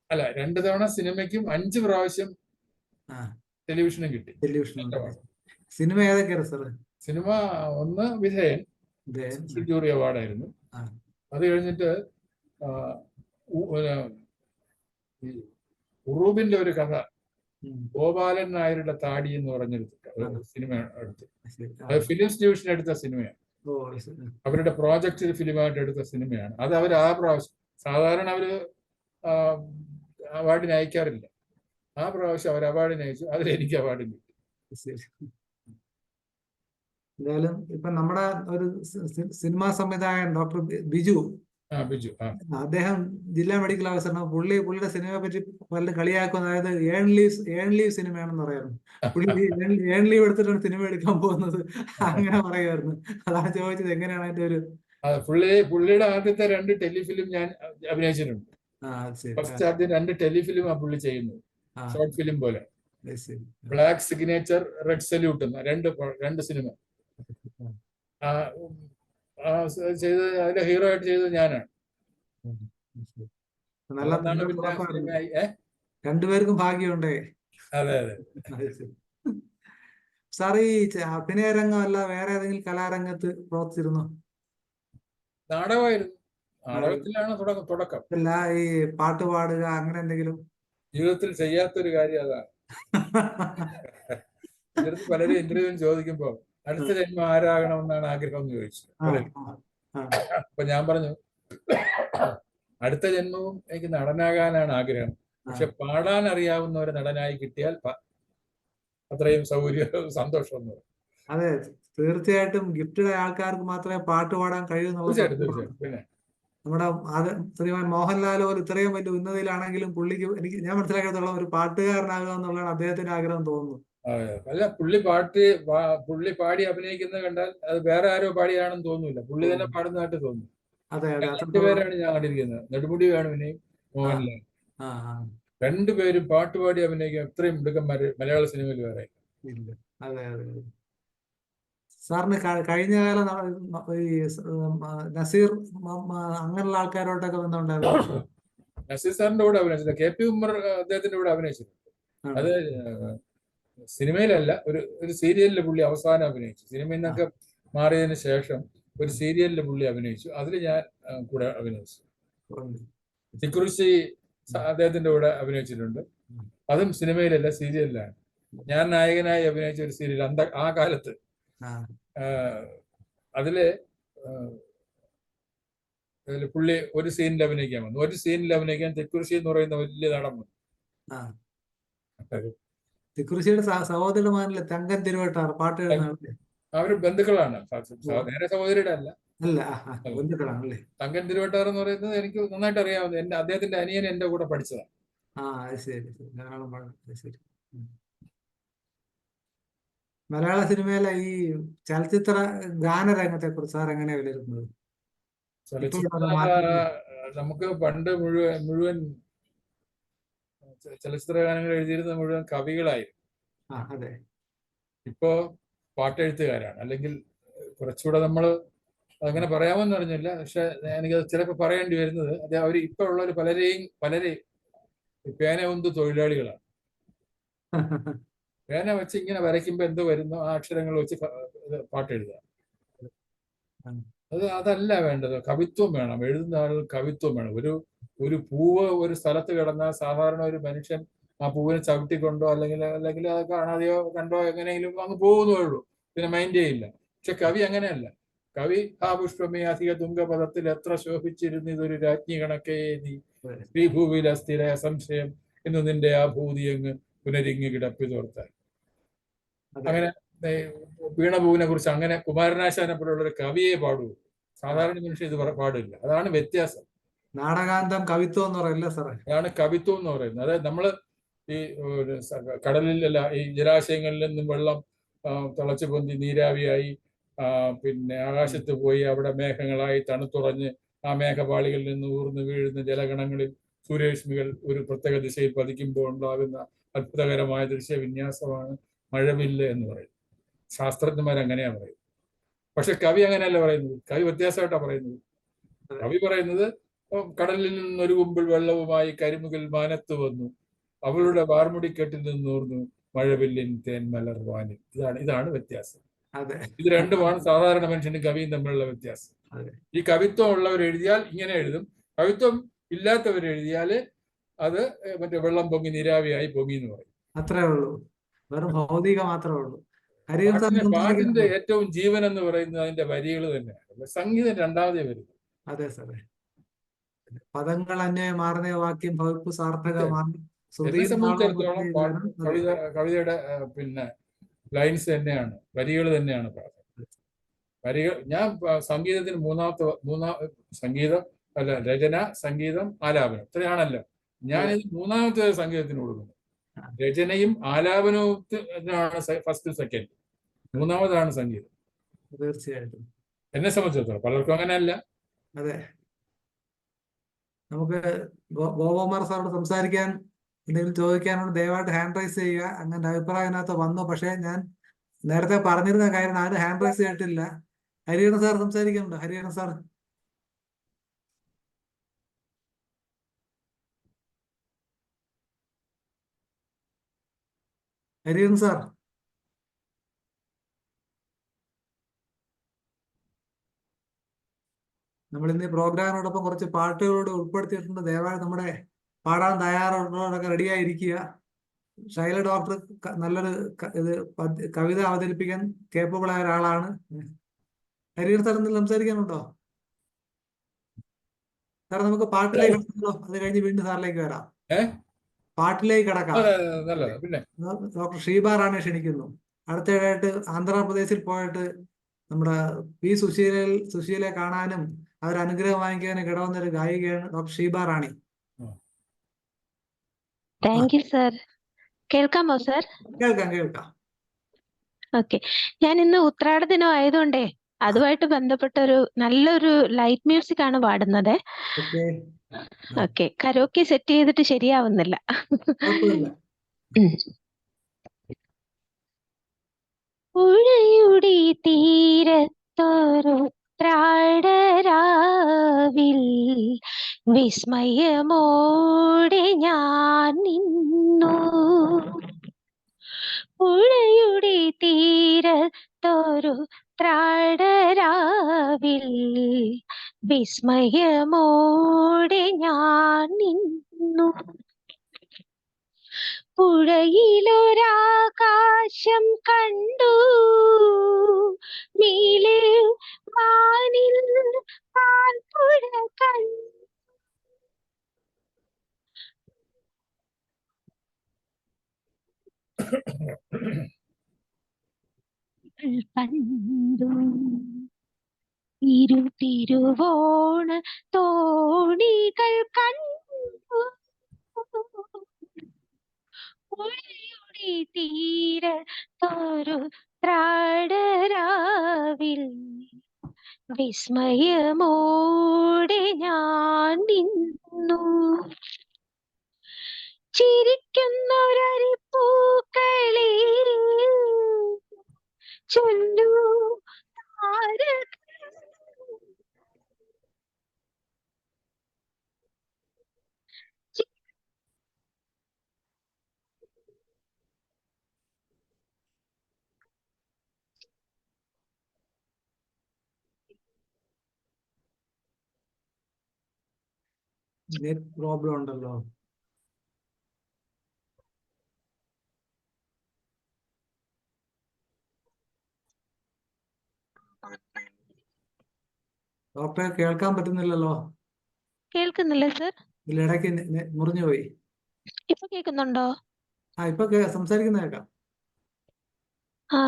C: അല്ല, 2 തവണ സിനിമയ്ക്കും 5 പ്രാവശ്യം ടെലിവിഷനും കിട്ടി.
A: സിനിമ ഏതൊക്കെയാണ് സാർ?
C: സിനിമ ഒന്ന് വിജയൻ, ജൂറി അവാർഡായിരുന്നു. അത് കഴിഞ്ഞിട്ട് ഉറൂബിന്റെ ഒരു കഥ, ഗോപാലൻ നായരുടെ താടി എന്ന് പറഞ്ഞൊരു സിനിമ എടുത്തു. അത് ഫിലിംസ് ഡിവിഷൻ എടുത്ത സിനിമയാണ്. അവരുടെ പ്രോജക്റ്റ് ഫിലിമായിട്ട് എടുത്ത സിനിമയാണ്. അത് അവർ ആ പ്രാവശ്യം, സാധാരണ അവര് അവാർഡിന് അയക്കാറില്ല, ആ പ്രാവശ്യം അവർ അവാർഡിന് അയച്ചു. അതിൽ എനിക്ക് അവാർഡ് കിട്ടി.
A: എന്തായാലും ഇപ്പൊ നമ്മുടെ ഒരു സിനിമാ സംവിധായകൻ ഡോക്ടർ ബിജു, അദ്ദേഹം ജില്ലാ മെഡിക്കൽ ഓഫീസറാണ്. പുള്ളിയുടെ സിനിമയെ പറ്റി പലരും കളിയാക്കും. അതായത് ഏൺ ലീവ് സിനിമയാണെന്ന് പറയാറുണ്ട്. പുള്ളി ഏൺ ലീവ് എടുത്തിട്ടാണ് സിനിമ എടുക്കാൻ പോകുന്നത്, അങ്ങനെ പറയുമായിരുന്നു. അതാണ് ചോദിച്ചത് എങ്ങനെയാണ് അതിന്റെ ഒരു.
C: പുള്ളിയുടെ ആദ്യത്തെ 2 ടെലിഫിലിം ഞാൻ അഭിനയിച്ചിട്ടുണ്ട്. ഫസ്റ്റ് ആദ്യം 2 ടെലിഫിലിം ആ പുള്ളി ചെയ്യുന്നത്, ഷോർട്ട് ഫിലിം പോലെ. ബ്ലാക്ക് സിഗ്നേച്ചർ, റെഡ് സല്യൂട്ട് എന്ന 2 സിനിമ ചെയ്ത് അതിന്റെ ഹീറോ ആയിട്ട് ചെയ്തത് ഞാനാണ്.
A: രണ്ടുപേർക്കും ഭാഗ്യമുണ്ടേ.
C: അതെ അതെ.
A: സാർ ഈ അഭിനയ രംഗം അല്ല വേറെ ഏതെങ്കിലും കലാരംഗത്ത് പ്രവർത്തിച്ചിരുന്നോ?
C: നാടകമായിരുന്നു, നാടകത്തിലാണ് തുടക്കം.
A: അല്ല ഈ പാട്ട് പാടുക അങ്ങനെ എന്തെങ്കിലും?
C: ജീവിതത്തിൽ ചെയ്യാത്തൊരു കാര്യം അതാണ്. പലരും ഇന്റർവ്യൂവിന് ചോദിക്കുമ്പോ അടുത്ത ജന്മം ആരാകണമെന്നാണ് ആഗ്രഹം എന്ന് ചോദിച്ചു. അപ്പൊ ഞാൻ പറഞ്ഞു, അടുത്ത ജന്മവും എനിക്ക് നടനാകാനാണ് ആഗ്രഹം, പക്ഷെ പാടാൻ അറിയാവുന്ന ഒരു നടനായി കിട്ടിയാൽ അത്രയും സന്തോഷം.
A: അതെ, തീർച്ചയായിട്ടും ഗിഫ്റ്റഡ് ആൾക്കാർക്ക് മാത്രമേ പാട്ട് പാടാൻ കഴിയൂ എന്നുള്ളത്.
C: പിന്നെ
A: നമ്മുടെ ശ്രീമാൻ മോഹൻലാൽ പോലും ഇത്രയും വലിയ ഉന്നതിയിലാണെങ്കിലും പുള്ളിക്ക് ഞാൻ മനസ്സിലാക്കിയത്തോളം ഒരു പാട്ടുകാരനാകുക എന്നുള്ളതാണ് അദ്ദേഹത്തിന്റെ ആഗ്രഹം തോന്നുന്നു.
C: അല്ല, പുള്ളി പാടി അഭിനയിക്കുന്നത് കണ്ടാൽ അത് വേറെ ആരോ പാടിയാണെന്ന് തോന്നൂല, പുള്ളി തന്നെ പാടുന്നതായിട്ട് തോന്നുന്നു.
A: അതെ അതെ അത്രത്തോളം.
C: രണ്ടുപേരാണ് ഞാൻ കണ്ടിരിക്കുന്നത്, നെടുമുടി വേണുവിനെയും മോഹൻലാൽ.
A: ആ ആ
C: രണ്ടുപേരും പാട്ടുപാടി അഭിനയിക്കാൻ അത്രയും മിടുക്കന്മാര് മലയാള സിനിമയിൽ വേറെ
A: ഇല്ല. അതെ അതെ അതെ. സാറിന് കഴിഞ്ഞ കാലം ഈ നസീർ അങ്ങനെയുള്ള ആൾക്കാരോട്ടൊക്കെ ബന്ധമുണ്ടായിരുന്നു.
C: നസീർ സാറിന്റെ കൂടെ അഭിനയിച്ചില്ല, KP ഉമ്മർ അദ്ദേഹത്തിന്റെ കൂടെ അഭിനയിച്ചിട്ടുണ്ട്. അത് സിനിമയിലല്ല, ഒരു സീരിയലിൽ പുള്ളി അവസാനം അഭിനയിച്ചു. സിനിമയിൽ നിന്നൊക്കെ മാറിയതിനു ശേഷം ഒരു സീരിയലിൽ പുള്ളി അഭിനയിച്ചു. അതിൽ ഞാൻ കൂടെ അഭിനയിച്ചു. തിക്കുറിശ്ശി അദ്ദേഹത്തിന്റെ കൂടെ അഭിനയിച്ചിട്ടുണ്ട്. അതും സിനിമയിലല്ല, സീരിയലിലാണ്. ഞാൻ നായകനായി അഭിനയിച്ച ഒരു സീരിയൽ ആ കാലത്ത്. അതില് പുള്ളി ഒരു സീനിൽ അഭിനയിക്കാൻ വന്നു. ഒരു സീനിൽ അഭിനയിക്കാൻ തിക്കുറിശ്ശി എന്ന് പറയുന്ന വലിയ നടൻ വന്നു.
A: തിക്കുറിശ്ശിയുടെ സഹോദരന്മാരിലെ തങ്കൻ തിരുവട്ടാർ പാട്ട് എഴുതുന്ന
C: അവര് ബന്ധുക്കളാണ്, നേരെ സഹോദരിയുടെ അല്ല.
A: ബന്ധുക്കളാണല്ലേ.
C: തങ്കൻ തിരുവട്ടാർ എന്ന് പറയുന്നത് എനിക്ക് നന്നായിട്ട് അറിയാവുന്നത്. അദ്ദേഹത്തിന്റെ അനിയൻ എന്റെ കൂടെ പഠിച്ചതാണ്.
A: ശരി ശരി. മലയാള സിനിമയിലെ ഈ ചലച്ചിത്ര ഗാനരംഗത്തെ കുറിച്ച് സാർ എങ്ങനെയാണ് വിലയിരുത്തുന്നത്?
C: നമുക്ക് പണ്ട് മുഴുവൻ ചലച്ചിത്ര ഗാനങ്ങൾ എഴുതിയിരുന്നത് മുഴുവൻ കവികളായിരുന്നു.
A: അതെ.
C: ഇപ്പോ പാട്ടെഴുത്തുകാരാണ്. അല്ലെങ്കിൽ കുറച്ചുകൂടെ നമ്മള് അങ്ങനെ പറയാമെന്ന് പറഞ്ഞില്ല, പക്ഷെ എനിക്കത് ചിലപ്പോൾ പറയേണ്ടി വരുന്നത് അവർ ഇപ്പൊ ഉള്ളവർ പലരെയും പേന ഉന്ത് തൊഴിലാളികളാണ്. പേന വെച്ച് ഇങ്ങനെ വരയ്ക്കുമ്പോ എന്തോ വരുന്നു, ആ അക്ഷരങ്ങൾ വെച്ച് പാട്ടെഴുതുക. അതല്ല വേണ്ടത്. കവിത്വം വേണം. എഴുതുന്ന ആളുകൾ കവിത്വം വേണം. ഒരു പൂവ് ഒരു സ്ഥലത്ത് കിടന്നാൽ സാധാരണ ഒരു മനുഷ്യൻ ആ പൂവിനെ ചവിട്ടിക്കൊണ്ടോ അല്ലെങ്കിൽ അത് കാണാതെയോ കണ്ടോ എങ്ങനെയെങ്കിലും അങ്ങ് പോകുന്നേ ഉള്ളൂ, പിന്നെ മൈൻഡ് ചെയ്യില്ല. പക്ഷെ കവി അങ്ങനെയല്ല. കവി ആ പുഷ്പമേ അധിക തുങ്കപദത്തിൽ എത്ര ശോഭിച്ചിരുന്നു ഇതൊരു രാജ്ഞി കണക്കേ നീ ശ്രീഭൂവിൽ അസ്ഥിര സംശയം എന്ന് നിന്റെ ആ ഭൂതി അങ്ങ് പുനരിങ്ങി കിടപ്പിതോർത്താൽ. അങ്ങനെ വീണഭൂവിനെ കുറിച്ച് അങ്ങനെ കുമാരനാശാനെ പോലുള്ള ഒരു കവിയെ പാടൂ. സാധാരണ മനുഷ്യൻ ഇത് പാടില്ല. അതാണ് വ്യത്യാസം.
A: നാടകാന്തം കവിത്വം എന്ന് പറയില്ല സാറേ.
C: അതാണ് കവിത്വം എന്ന് പറയുന്നത്. അതായത് നമ്മള് ഈ കടലിലല്ല, ഈ ജലാശയങ്ങളിൽ നിന്നും വെള്ളം തിളച്ചു പൊന്തി നീരാവിയായി പിന്നെ ആകാശത്ത് പോയി അവിടെ മേഘങ്ങളായി തണുത്തുറഞ്ഞ് ആ മേഘപാളികളിൽ നിന്ന് ഊർന്നു വീഴുന്ന ജലഗണങ്ങളിൽ സൂര്യരശ്മികൾ ഒരു പ്രത്യേക ദിശയിൽ പതിക്കുമ്പോൾ ഉണ്ടാകുന്ന അത്ഭുതകരമായ ദൃശ്യവിന്യാസമാണ് മഴവില്ല് എന്ന് പറയുന്നത്. ശാസ്ത്രജ്ഞന്മാർ അങ്ങനെയാ പറയുന്നത്. പക്ഷെ കവി അങ്ങനെയല്ല പറയുന്നത്. കവി വ്യത്യാസമായിട്ടാണ് പറയുന്നത്. കവി പറയുന്നത് കടലിൽ നിന്നൊരു കുമ്പിൾ വെള്ളവുമായി കരിമുകിൽ മാനത്ത് വന്നു, അവളുടെ വാർമുടിക്കെട്ടിൽ നിന്നൂർന്നു മഴവില്ലിൻ തേൻ മലർവാനിൽ. ഇതാണ് വ്യത്യാസം. ഇത് രണ്ടുമാണ് സാധാരണ മനുഷ്യനും കവിയും തമ്മിലുള്ള വ്യത്യാസം. ഈ കവിത്വം ഉള്ളവർ എഴുതിയാൽ ഇങ്ങനെ എഴുതും, കവിത്വം ഇല്ലാത്തവർ എഴുതിയാല് അത് മറ്റേ വെള്ളം പൊങ്ങി നീരാവിയായി പൊങ്ങി എന്ന് പറയും.
A: അത്രേ ഉള്ളൂ. വെറും ഭൗതിക മാത്രമേ ഉള്ളൂ.
C: പാട്ടിന്റെ ഏറ്റവും ജീവൻ എന്ന് പറയുന്നത് അതിന്റെ വരികൾ തന്നെയാണ്. സംഗീതം രണ്ടാമതേ വരുന്നു.
A: അതെ സാറേ. പദങ്ങൾ അന്വയ മാറുന്ന വാക്യം ഭൗപ്പ് സാർത്ഥകമാണ്.
C: എന്നെ സംബന്ധിച്ചിടത്തോളം കവിതയുടെ പിന്നെ ലൈൻസ് തന്നെയാണ്, വരികൾ തന്നെയാണ് പ്രാധാന്യം. വരികൾ ഞാൻ സംഗീതത്തിന് സംഗീതം അല്ല, രചന, സംഗീതം, ആലാപനം, ഇത്രയാണല്ലോ. ഞാനിത് മൂന്നാമത്തെ സംഗീതത്തിന് കൊടുക്കുന്നു. രചനയും ആലാപനവും ഫസ്റ്റ് സെക്കൻഡ്, മൂന്നാമതാണ് സംഗീതം.
A: തീർച്ചയായിട്ടും
C: എന്നെ സംബന്ധിച്ചിടത്തോളം. പലർക്കും അങ്ങനെയല്ല.
A: അതെ. നമുക്ക് ഗോപകുമാർ സാറോട് സംസാരിക്കാൻ എന്തെങ്കിലും ചോദിക്കാനോട് ദയവായിട്ട് ഹാൻഡ് റൈസ് ചെയ്യുക. അങ്ങനെ അഭിപ്രായം അതിനകത്ത് വന്നു. പക്ഷെ ഞാൻ നേരത്തെ പറഞ്ഞിരുന്ന കാര്യം ആരും ഹാൻഡ് റൈസ് ചെയ്തിട്ടില്ല. ഹരിഹരൻ സാർ സംസാരിക്കുന്നുണ്ടോ? ഹരിഹരൻ സാർ. ഹരിഹരൻ സാർ. നമ്മൾ ഇന്ന് പ്രോഗ്രാമിനോടൊപ്പം കുറച്ച് പാട്ടുകളോട് ഉൾപ്പെടുത്തിയിട്ടുണ്ട്. ദയവായി നമ്മുടെ പാടാൻ തയ്യാറുള്ളവരൊക്കെ റെഡിയായിരിക്കുക. ഷൈല ഡോക്ടർ നല്ലൊരു കവിത അവതരിപ്പിക്കാൻ കേപ്പബിൾ ആയ ഒരാളാണ്. ഹരിഹരൻ സാർ എന്തെങ്കിലും സംസാരിക്കാനുണ്ടോ? സാർ നമുക്ക് പാട്ടിലേക്ക് കടന്നല്ലോ. അത് കഴിഞ്ഞ് വീണ്ടും സാറിലേക്ക് വരാം. പാട്ടിലേക്ക് കടക്കാം. ഡോക്ടർ ഷീബ റാണെ ക്ഷണിക്കുന്നു. അടുത്തിടെയായിട്ട് ആന്ധ്രാപ്രദേശിൽ പോയിട്ട് നമ്മുടെ പി സുശീലയെ കാണാനും അവരനുഗ്രഹം വാങ്ങിക്കാനും കിടവന്നൊരു ഗായികയാണ് doctor Sheeba Rani.
B: Thank you sir. കേൾക്കാമോ സർ?
A: കേൾക്കാം.
B: ഓക്കെ. ഞാൻ ഇന്ന് ഉത്രാട ദിനം ആയതുകൊണ്ടേ അതുമായിട്ട് ബന്ധപ്പെട്ട നല്ലൊരു ലൈറ്റ് മ്യൂസിക് ആണ് പാടുന്നത്.
A: ഓക്കെ,
B: ഓക്കെ, കരോക്കെ സെറ്റ് ചെയ്തിട്ട് ശരിയാവുന്നില്ല.
A: കുഴപ്പമില്ല.
B: ഉം. പുഴയുടെ തീരത്തൊരു ത്രാടരാവിൽ വിസ്മയമോടെ ഞാൻ നിന്നു. പുഴയുടെ തീരത്തൊരു ത്രാടരാവിൽ വിസ്മയമോടെ ഞാൻ നിന്നു. പുഴയിലൊരാകാശം കണ്ടു, നീലെ വാനിൽ പാൽപ്പുഴ കണ്ടു. കണ്ടു തിരുവോണ തോണികൾ കണ്ടു. പുഴയുടെ തീരത്തൊരു ത്രാടരാവിൽ വിസ്മയമോടെ ഞാൻ നിന്നു. ചിരിക്കുന്നൊരരിപ്പൂക്കളെ ചൊല്ലൂ താരക.
A: നെറ്റ് പ്രോബ്ലം ഉണ്ടല്ലോ. ഡോക്ടറെ കേൾക്കാൻ പറ്റുന്നില്ലല്ലോ.
B: കേൾക്കുന്നില്ല സർ?
A: ഇതിലിടയ്ക്ക് മുറിഞ്ഞു പോയി.
B: ഇപ്പൊ കേൾക്കുന്നുണ്ടോ?
A: ഇപ്പൊ സംസാരിക്കുന്ന കേൾക്കാം.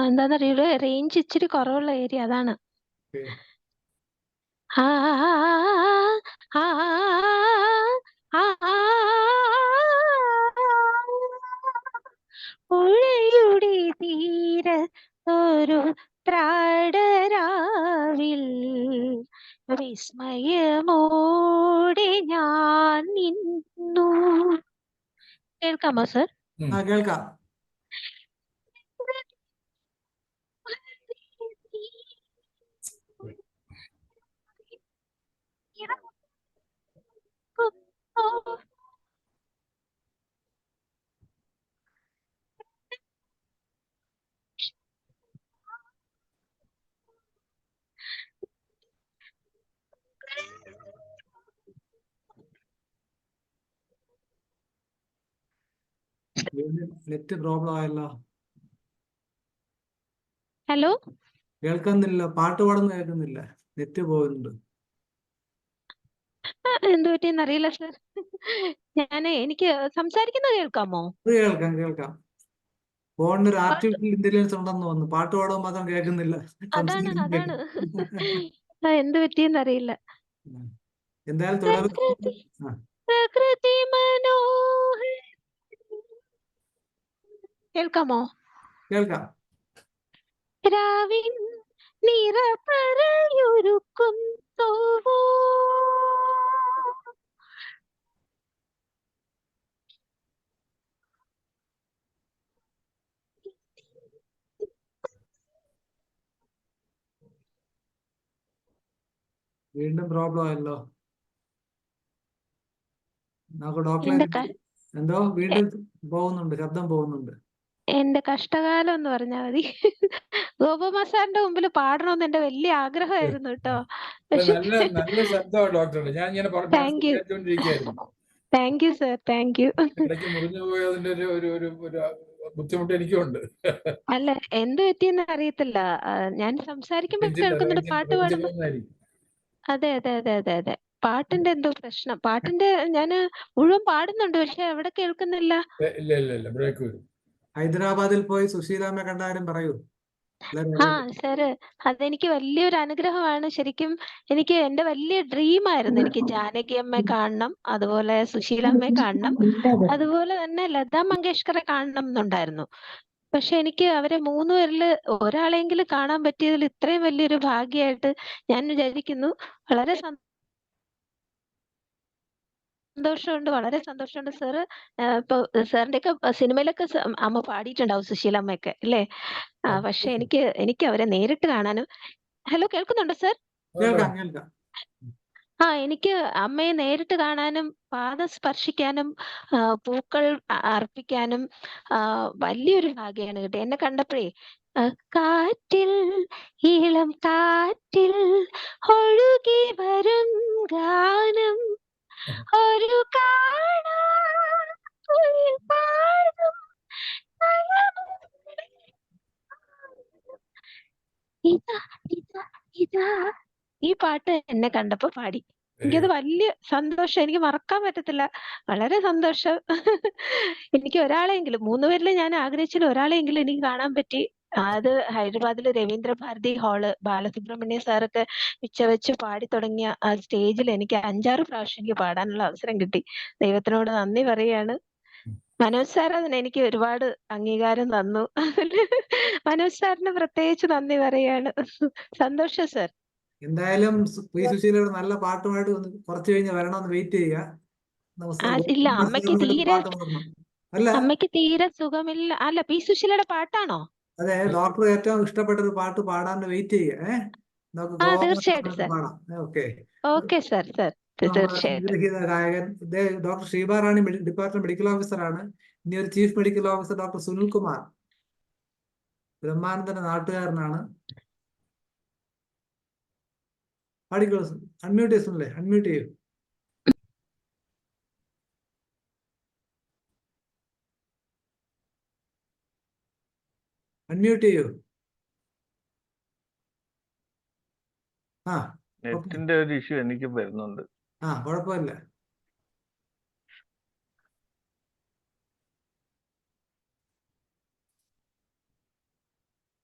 B: എന്താന്നറിയൂല, റേഞ്ച് ഇച്ചിരി കുറവുള്ള ഏരിയ, അതാണ്.
A: ഓക്കേ.
B: ആ ആ പുഴയുടെ തീരത്തൊരു ത്രാടരാവിൽ വിസ്മയമോടെ ഞാൻ നിന്നു. കേൾക്കാമോ സർ?
A: കേൾക്കാം. നെറ്റ് പ്രോബ്ലം ആയല്ലോ.
B: ഹലോ,
A: കേൾക്കുന്നില്ല, പാട്ട് പാടുന്ന കേൾക്കുന്നില്ല, നെറ്റ് പോകുന്നുണ്ട്.
B: എന്ത് പറ്റിയെന്ന് അറിയില്ല സർ. എനിക്ക് സംസാരിക്കുന്നത് കേൾക്കാമോ?
A: കേൾക്കാം, കേൾക്കാം. ഫോണിന് ഒരു ആർട്ടിഫിഷ്യൽ ഇന്റലിജൻസ് ഉണ്ടെന്ന് തോന്നുന്നു. പാട്ട് പാടുമ്പോൾ മാത്രം കേൾക്കുന്നില്ല.
B: അതാണ് എന്ത് പറ്റിയെന്ന് അറിയില്ല.
A: എന്തായാലും തുടർന്ന്
B: പ്രകൃതി മനോഹര. കേൾക്കാമോ?
A: കേൾക്കാം.
B: രാവിൻ നിറപറയൊരുക്കുന്നു.
A: വീണ്ടും പ്രോബ്ലം ആയല്ലോ. നമുക്ക് ഡോക്ടറെ എന്തോ വീണ്ടും പോകുന്നുണ്ട്, ശബ്ദം പോകുന്നുണ്ട്.
B: എന്റെ കഷ്ടകാലം എന്ന് പറഞ്ഞാൽ മതി. ഗോപകുമാർ സാറിന്റെ മുമ്പിൽ പാടണമെന്ന് എന്റെ വലിയ ആഗ്രഹമായിരുന്നു കേട്ടോ.
C: നല്ല ശബ്ദമാണ് ഡോക്ടറുടെ. ഞാൻ ഇങ്ങനെ കേട്ടോണ്ടിരിക്കുകയായിരുന്നു.
B: Thank you sir, thank you.
C: ഇടയ്ക്ക് മുറിഞ്ഞു പോയതിന്റെ ഒരു ബുദ്ധിമുട്ട് എനിക്കുണ്ട്.
B: അല്ല, എന്ത് പറ്റിയെന്ന് അറിയത്തില്ല. ഞാൻ സംസാരിക്കുമ്പോ കേൾക്കുന്നുണ്ട്, പാട്ട് പാടുന്നു. അതെ അതെ അതെ അതെ അതെ, പാട്ടിന്റെ എന്തോ പ്രശ്നം. പാട്ടിന്റെ ഞാന് മുഴുവൻ പാടുന്നുണ്ട്, പക്ഷെ എവിടെ കേൾക്കുന്നില്ല.
C: ഇല്ല, ബ്രേക്ക് വരും.
A: ഹൈദരാബാദിൽ പോയി സുശീലാമ്മ കണ്ടാലും പറയൂ.
B: സാറ്, അതെനിക്ക് വലിയൊരു അനുഗ്രഹമാണ്. ശരിക്കും എനിക്ക് എന്റെ വലിയ ഡ്രീം ആയിരുന്നു. എനിക്ക് ജാനകി അമ്മയെ കാണണം, അതുപോലെ സുശീലാമ്മയെ കാണണം, അതുപോലെ തന്നെ ലതാ മങ്കേഷ്കറെ കാണണം എന്നുണ്ടായിരുന്നു. പക്ഷെ എനിക്ക് അവരെ 3 പേരില് ഒരാളെങ്കിലും കാണാൻ പറ്റിയതിൽ ഇത്രയും വലിയൊരു ഭാഗ്യായിട്ട് ഞാൻ വിചാരിക്കുന്നു. വളരെ സന്തോഷമുണ്ട്. വളരെ സന്തോഷമുണ്ട് സാറ്. ഇപ്പൊ സാറിന്റെയൊക്കെ സിനിമയിലൊക്കെ അമ്മ പാടിയിട്ടുണ്ടാവും, സുശീലാമ്മയൊക്കെ അല്ലേ? പക്ഷെ എനിക്ക് അവരെ നേരിട്ട് കാണാനും. ഹലോ, കേൾക്കുന്നുണ്ടോ സാർ?
A: കേൾക്കാം കേൾക്കാം.
B: എനിക്ക് അമ്മയെ നേരിട്ട് കാണാനും പാദം സ്പർശിക്കാനും പൂക്കൾ അർപ്പിക്കാനും വലിയൊരു ഭാഗ്യമാണ് കിട്ടിയത്. എന്നെ കണ്ടപ്പോഴേ കാറ്റിൽ, ഇളം കാറ്റിൽ ഒഴുകി വരും ഗാനം, ഒരു കാണാക്കുയിൽ പാടും നയനമൊഴി. ഇതാ ഇതാ ഇതാ, ഈ പാട്ട് എന്നെ കണ്ടപ്പോ പാടി. എനിക്കത് വലിയ സന്തോഷം. എനിക്ക് മറക്കാൻ പറ്റത്തില്ല. വളരെ സന്തോഷം. എനിക്ക് ഒരാളെങ്കിലും 3 പേരില് ഞാൻ ആഗ്രഹിച്ചതിൽ ഒരാളെങ്കിലും എനിക്ക് കാണാൻ പറ്റി. അത് ഹൈദരാബാദിലെ രവീന്ദ്ര ഭാരതി ഹാള് ബാലസുബ്രഹ്മണ്യം സാറൊക്കെ ഉച്ചവെച്ച് പാടി തുടങ്ങിയ ആ സ്റ്റേജിൽ എനിക്ക് 5-6 പ്രാവശ്യം എനിക്ക് പാടാനുള്ള അവസരം കിട്ടി. ദൈവത്തിനോട് നന്ദി പറയാണ്. മനോജ് സാർ അതിന് എനിക്ക് ഒരുപാട് അംഗീകാരം തന്നു. അതില് മനോജ് സാറിന് പ്രത്യേകിച്ച് നന്ദി പറയാണ്. സന്തോഷം സാർ.
A: എന്തായാലും പി സുശീലയുടെ നല്ല പാട്ടുമായിട്ട് ഒന്ന് കുറച്ച് കഴിഞ്ഞ് വരണമെന്ന് വെയിറ്റ് ചെയ്യുക.
B: ഇല്ല,
A: അല്ല,
B: അമ്മയ്ക്ക് തീരെ സുഖമില്ല. അല്ല, പി സുശീലയുടെ പാട്ടാണോ?
A: അതെ, ഡോക്ടർ ഏറ്റവും ഇഷ്ടപ്പെട്ട ഒരു പാട്ട് പാടാൻ വെയിറ്റ് ചെയ്യുക. നമുക്ക്
B: തീർച്ചയായിട്ടും സാർ.
A: പാടാം. ഓക്കെ.
B: Okay sir. തീർച്ചയായിട്ടും.
A: ഗായകൻ doctor Sheeba Rani department medical ഓഫീസറാണ്. ഇനി ഒരു chief medical officer doctor Sunil Kumar, ബ്രഹ്മാനന്ദന്റെ നാട്ടുകാരനാണ്. പാടിക്കോളൂ. അൺമ്യൂട്ട് ചെയ്യുന്നില്ലേ? അൺമ്യൂട്ട് ചെയ്യൂ. അൺമ്യൂട്ട് ചെയ്യൂ.
D: നെറ്റിന്റെ ഒരു ഇഷ്യൂ എനിക്ക് വരുന്നുണ്ട്.
A: കുഴപ്പമില്ല.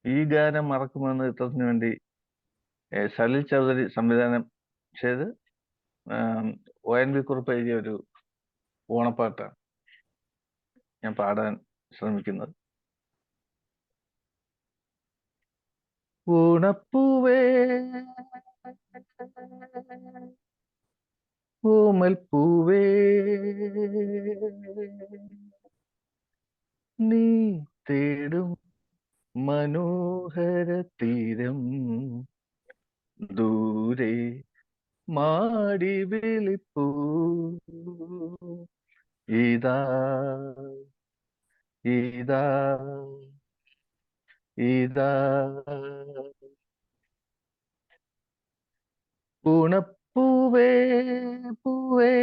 D: ഈ ഗാനം മറക്കുമെന്ന ചിത്രത്തിന് വേണ്ടി സലിൽ ചൗധരി സംവിധാനം ചെയ്ത് ONV കുറുപ്പ് എഴുതിയ ഒരു ഓണപ്പാട്ടാണ് ഞാൻ പാടാൻ ശ്രമിക്കുന്നത്. ഓണപ്പൂവേ ഓമൽ പൂവേ നീ തേടും മനോഹര തീരം ദൂരെ മാടി വിളിപ്പൂ ഇതാ ഇതാ ഇതാ പൂണപ്പൂവേ പൂവേ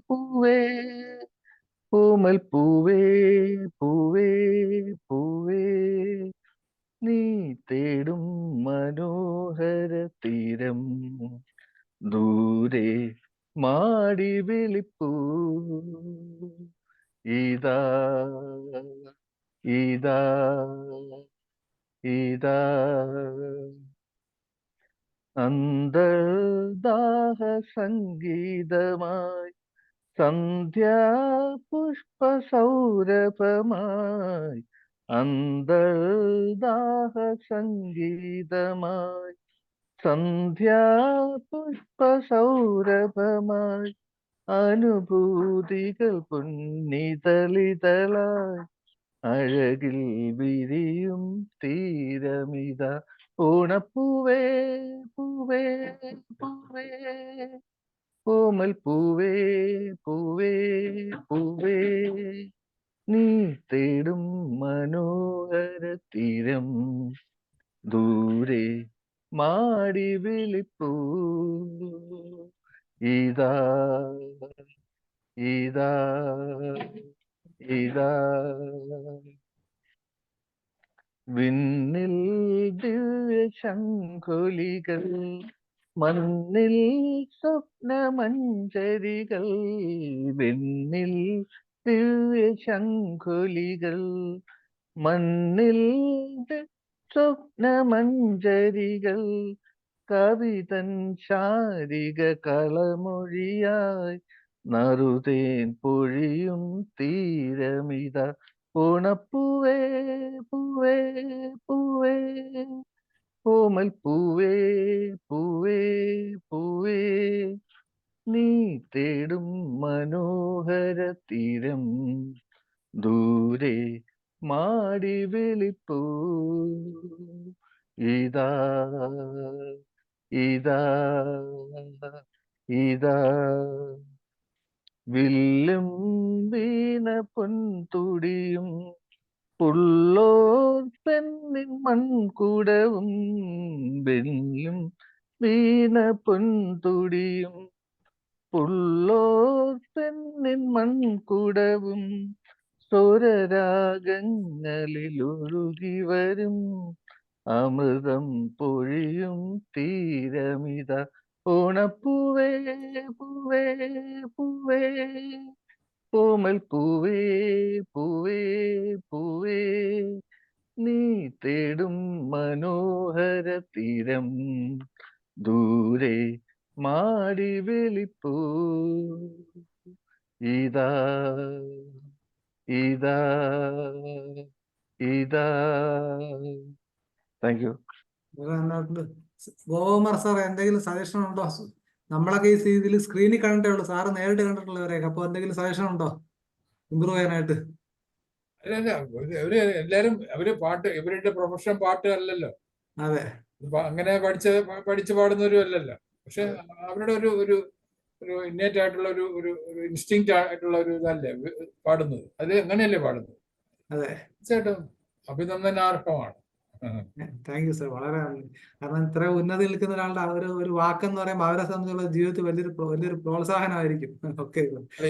D: പൂവേ ഓമൽ പൂവേ പൂവേ പൂവേ നീ തേടും മനോഹര തീരം ദൂരെ മാടി വിളിപ്പൂ ഇതാ ഇതാ ഇതാ അന്തർദാഹ സംഗീതമായി സന്ധ്യാ പുഷ്പ സൗരഭമായി അന്തർദാഹ സംഗീതമായി സന്ധ്യാ പുഷ്പ സൗരഭമായി അനുഭൂതികൾ പൊന്നിതളിതളായി അഴകിൽ വിരിയും തീരമിത ഓണപ്പൂവേ പൂവേ പൂവേ ഓമൽ പൂവേ പൂവേ പൂവേ നീ തേടും മനോഹര തീരം ദൂരെ മാടി വിളിപ്പൂ ഇതാ ഇതാ ഇതാ വിണ്ണിൽ ദിവ്യ ശംഖുലികൾ മണ്ണിൽ സ്വപ്നമഞ്ജരികൾ വിണ്ണിൽ ദിവ്യ ശംഖുലികൾ മണ്ണിൽ സ്വപ്നമഞ്ജരികൾ കവിതൻ ശാരിക കളമൊഴിയായി നറുതേൻ പൊഴിയും തീരമിത ഓണപ്പൂവേ പൂവേ പൂവേ ഓമൽ പൂവേ പൂവേ പൂവേ നീ തേടും മനോഹര തീരം ദൂരെ മാടി വിളിപ്പൂ ഇതാ ഇതാ ഇതാ വില്ലും വീണ പൊൻതുടിയും പുള്ളോർ പെണ്ണിൻ മൺകുടവും വെല്ലും വീണ പൊൻതുടിയും പുള്ളോർ പെണ്ണിൻ മൺകുടവും സ്വരരാഗങ്ങളിൽ ഒഴുകി വരും അമൃതം പൊഴിയും തീരമിത ഓണപ്പൂവേ പൂവേ പൂവേ ഓമൽ പൂവേ പൂവേ പൂവേ നീ തേടും മനോഹര തീരം ദൂരെ മാടി വിളിപ്പൂ ഇതാ ഇതാ ഇതാ. Thank you.
A: ഗോകുമാർ സാർ എന്തെങ്കിലും സജഷൻ ഉണ്ടോ? നമ്മളൊക്കെ ഈ ഇതിൽ സ്ക്രീനിൽ കണ്ടിട്ടേ ഉള്ളൂ, സാറ് നേരിട്ട് കണ്ടിട്ടുള്ളവരെയൊക്കെ. അപ്പൊ എന്തെങ്കിലും സജഷൻ ഉണ്ടോ ഇമ്പ്രൂവ് ചെയ്യാനായിട്ട്?
C: അല്ല എല്ലാരും പാട്ട്, ഇവരുടെ പ്രൊഫഷൻ പാട്ട് അല്ലല്ലോ.
A: അതെ,
C: അങ്ങനെ പഠിച്ച് പാടുന്നവരും അല്ലല്ലോ. പക്ഷെ അവരുടെ ഒരു ഒരു ഒരു ഇന്നേറ്റ് ആയിട്ടുള്ള ഒരു ഒരു ഇൻസ്റ്റിങ്ക്റ്റ് ആയിട്ടുള്ള ഒരു ഇതല്ലേ പാടുന്നത്. അത് അങ്ങനെയല്ലേ പാടുന്നത്.
A: അതെ,
C: തീർച്ചയായിട്ടും അഭിനന്ദനാർഹമാണ്.
A: Thank you sir. വളരെ നന്ദി. കാരണം ഇത്ര ഉന്നതി നിൽക്കുന്ന ഒരാളുടെ ഒരു വാക്കെന്ന് പറയുമ്പോൾ അവരെ സംബന്ധിച്ചുള്ള ജീവിതത്തിൽ വലിയൊരു പ്രോത്സാഹനമായിരിക്കും. ഓക്കെ,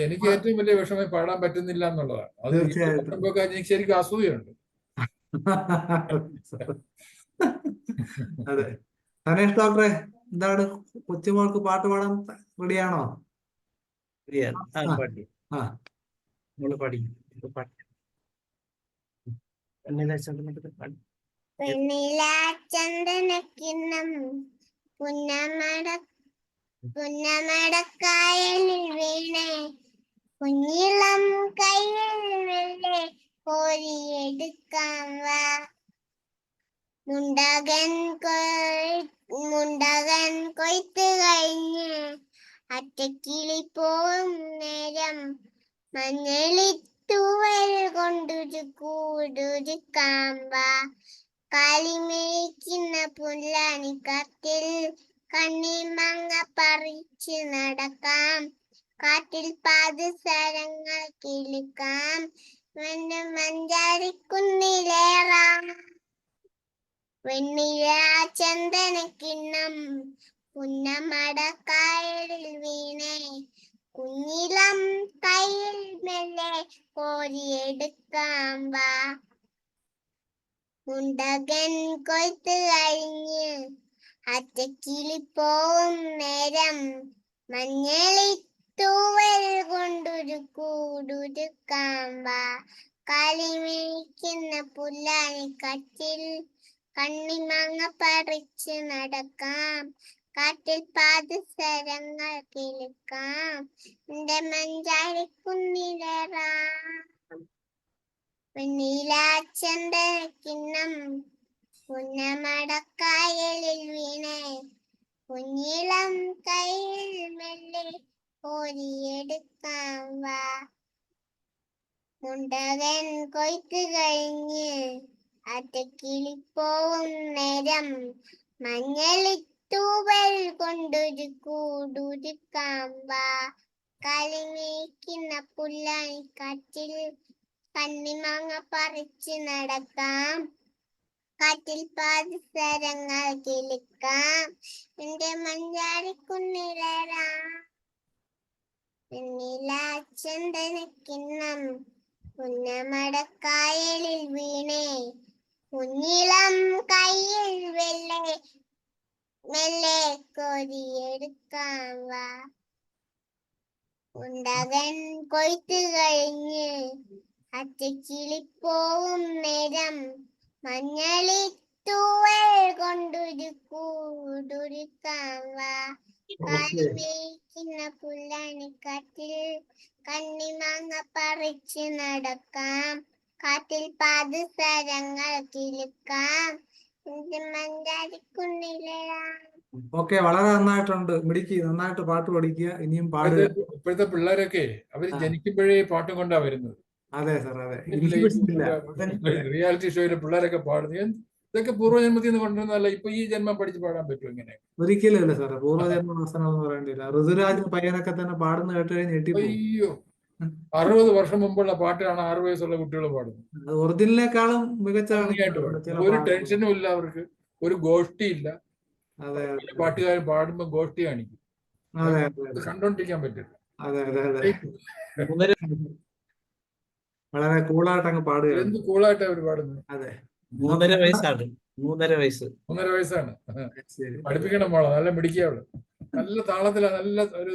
C: എനിക്ക് ഏറ്റവും വലിയ വിഷമം പാടാൻ പറ്റുന്നില്ല എന്നുള്ളതാണ്. അത്
A: തീർച്ചയായിട്ടും.
C: എനിക്ക് ശരിക്കും അസൂയുണ്ട്.
A: അതെ. സനേഷ് ഡോക്ടറെ, എന്താണ് കൊച്ചുമോൾക്ക് പാട്ട് പാടാൻ റെഡിയാണോ? ആ,
E: ചന്ദനക്കിണ്ണം പുന്നമടക്കായലിൽ വീണേ കുഞ്ഞിളം കയ്യിൽ വെള്ളെ കോരിയെടുക്കാം വാ. മുണ്ടകൻ കൊയ്ത്ത് കഴിഞ്ഞ് അറ്റക്കിളി പോവും നേരം മഞ്ഞളിത്തൂവൽ കൊണ്ടൊരു കൂടൊരുക്കാം വാ. കാലിമേയ്ക്കുന്ന പുല്ലാനിക്കാട്ടിൽ കണ്ണിമങ്ങ പറിച്ച് നടക്കാം. കാറ്റിൽ പാദസരങ്ങൾ കിളുക്കാം. മഞ്ചാടിക്കുന്നിലേറാം. വെണ്ണില ചന്ദനക്കിണ്ണം പുന്നമടക്കായലിൽ വീണേ കുഞ്ഞിളം കയ്യിൽ മെല്ലെ കോരിയെടുക്കാം വാ. മുണ്ടകൻ കൊയ്ത്ത് കഴിഞ്ഞ് അറ്റക്കിളി പോവും നേരം മഞ്ഞളിത്തൂവൽ കൊണ്ടൊരു കൂടൊരുക്കാം വാ. കാലിമേയ്ക്കുന്ന പുല്ലാനിക്കാട്ടിൽ കണ്ണിമങ്ങ പറിച്ച് നടക്കാം. കാറ്റിൽ പാദസരങ്ങൾ കിളുക്കാം. എന്റെ മഞ്ചാടിക്കുന്നിലേറാം. വെണ്ണില ചന്ദനക്കിണ്ണം പുന്നമടക്കായലിൽ വീണേ കുഞ്ഞിളം കയ്യിൽ മെല്ലെ കോരിയെടുക്കാം വാ. മുണ്ടകൻ കൊയ്ത്ത് കഴിഞ്ഞ് അറ്റക്കിളി പോവും നേരം മഞ്ഞളിത്തൂവൽ കൊണ്ടൊരു കൂടൊരുക്കാം വാ. കാലിമേയ്ക്കുന്ന പുല്ലാനിക്കാട്ടിൽ കണ്ണിമാങ്ങ പറിച്ച് നടക്കാം. കാറ്റിൽ പാദസരങ്ങൾ കിളുക്കാം. എന്റെ മഞ്ചാടിക്കുന്നിലേറാം. വെണ്ണില ചന്ദനക്കിണ്ണം പുന്നമടക്കായലിൽ വീണേ കുഞ്ഞിളം കയ്യിൽ മെല്ലെ കോരിയെടുക്കാം വാ. മുണ്ടകൻ കൊയ്ത്ത് കഴിഞ്ഞ് അറ്റക്കിളി പോവും നേരം മഞ്ഞളിത്തൂവൽ കൊണ്ടൊരു കൂടൊരുക്കാം വാ. കാലിമേയ്ക്കുന്ന പുല്ലാനിക്കാട്ടിൽ കണ്ണിമാങ്ങ പറിച്ച് നടക്കാം. കാറ്റിൽ പാദസരങ്ങൾ കിലുക്കാം മഞ്ചാടിക്കുന്നില്ലടാ.
A: ഓക്കെ, വളരെ നന്നായിട്ടുണ്ട്. മിടുക്കി, നന്നായിട്ട് പാട്ട് പഠിക്കുക, ഇനിയും പാടുക.
C: ഇപ്പോഴത്തെ പിള്ളേരൊക്കെ അവര് ജനിക്കുമ്പോഴേ പാട്ടും കൊണ്ടാ വരുന്നത്.
A: അതെ സാർ, അതെ. ഇല്ല.
C: റിയാലിറ്റി ഷോയിലെ പിള്ളേരൊക്കെ പാടുന്നത് ഇതൊക്കെ പൂർവ്വജന്മത്തിൽ നിന്ന് കൊണ്ടുവന്നല്ല. ഇപ്പൊ ഈ ജന്മം പഠിച്ച് പാടാൻ പറ്റും ഇങ്ങനെ?
A: ഒരിക്കലും ഇല്ല സാറേ, പൂർവ്വജന്മ വാസന എന്ന് പറയേണ്ടില്ല. ഋതുരാജ് പയ്യനൊക്കെ തന്നെ പാടുന്ന കേട്ട് കഴിഞ്ഞ് ഞെട്ടിപ്പോകും.
C: അയ്യോ, 60 വർഷം മുമ്പുള്ള പാട്ടാണ് 6 വയസ്സുള്ള കുട്ടികൾ പാടുന്നത്.
A: അത് ഒറിജിനലിനേക്കാളും മികച്ചാണ്.
C: ഭംഗിയായിട്ട് പാടും. ഒരു ടെൻഷനും ഇല്ല അവർക്ക്, ഒരു ഗോഷ്ടിയില്ല.
A: അതെ,
C: പാട്ടുകാരൻ പാടുമ്പോ ഗോഷ്ടി കാണിക്കും.
A: അതെ,
C: അത് കണ്ടോണ്ടിരിക്കാൻ പറ്റില്ല.
A: അതെ, അതെ, അതെ. വളരെ കൂളായിട്ട് അങ്ങ് പാടുക.
C: എന്ത് കൂളായിട്ട് അവർ പാടുന്നത്.
A: അതെ,
F: 3.5 വയസ്സാണ്. 3.5 വയസ്സ്.
C: 3.5 വയസ്സാണ്.
A: ശരി.
C: പഠിപ്പിക്കണം മോളെ, നല്ല മിടിക്കുകയുള്ളു. നല്ല താളത്തിലാണ്, നല്ല ഒരു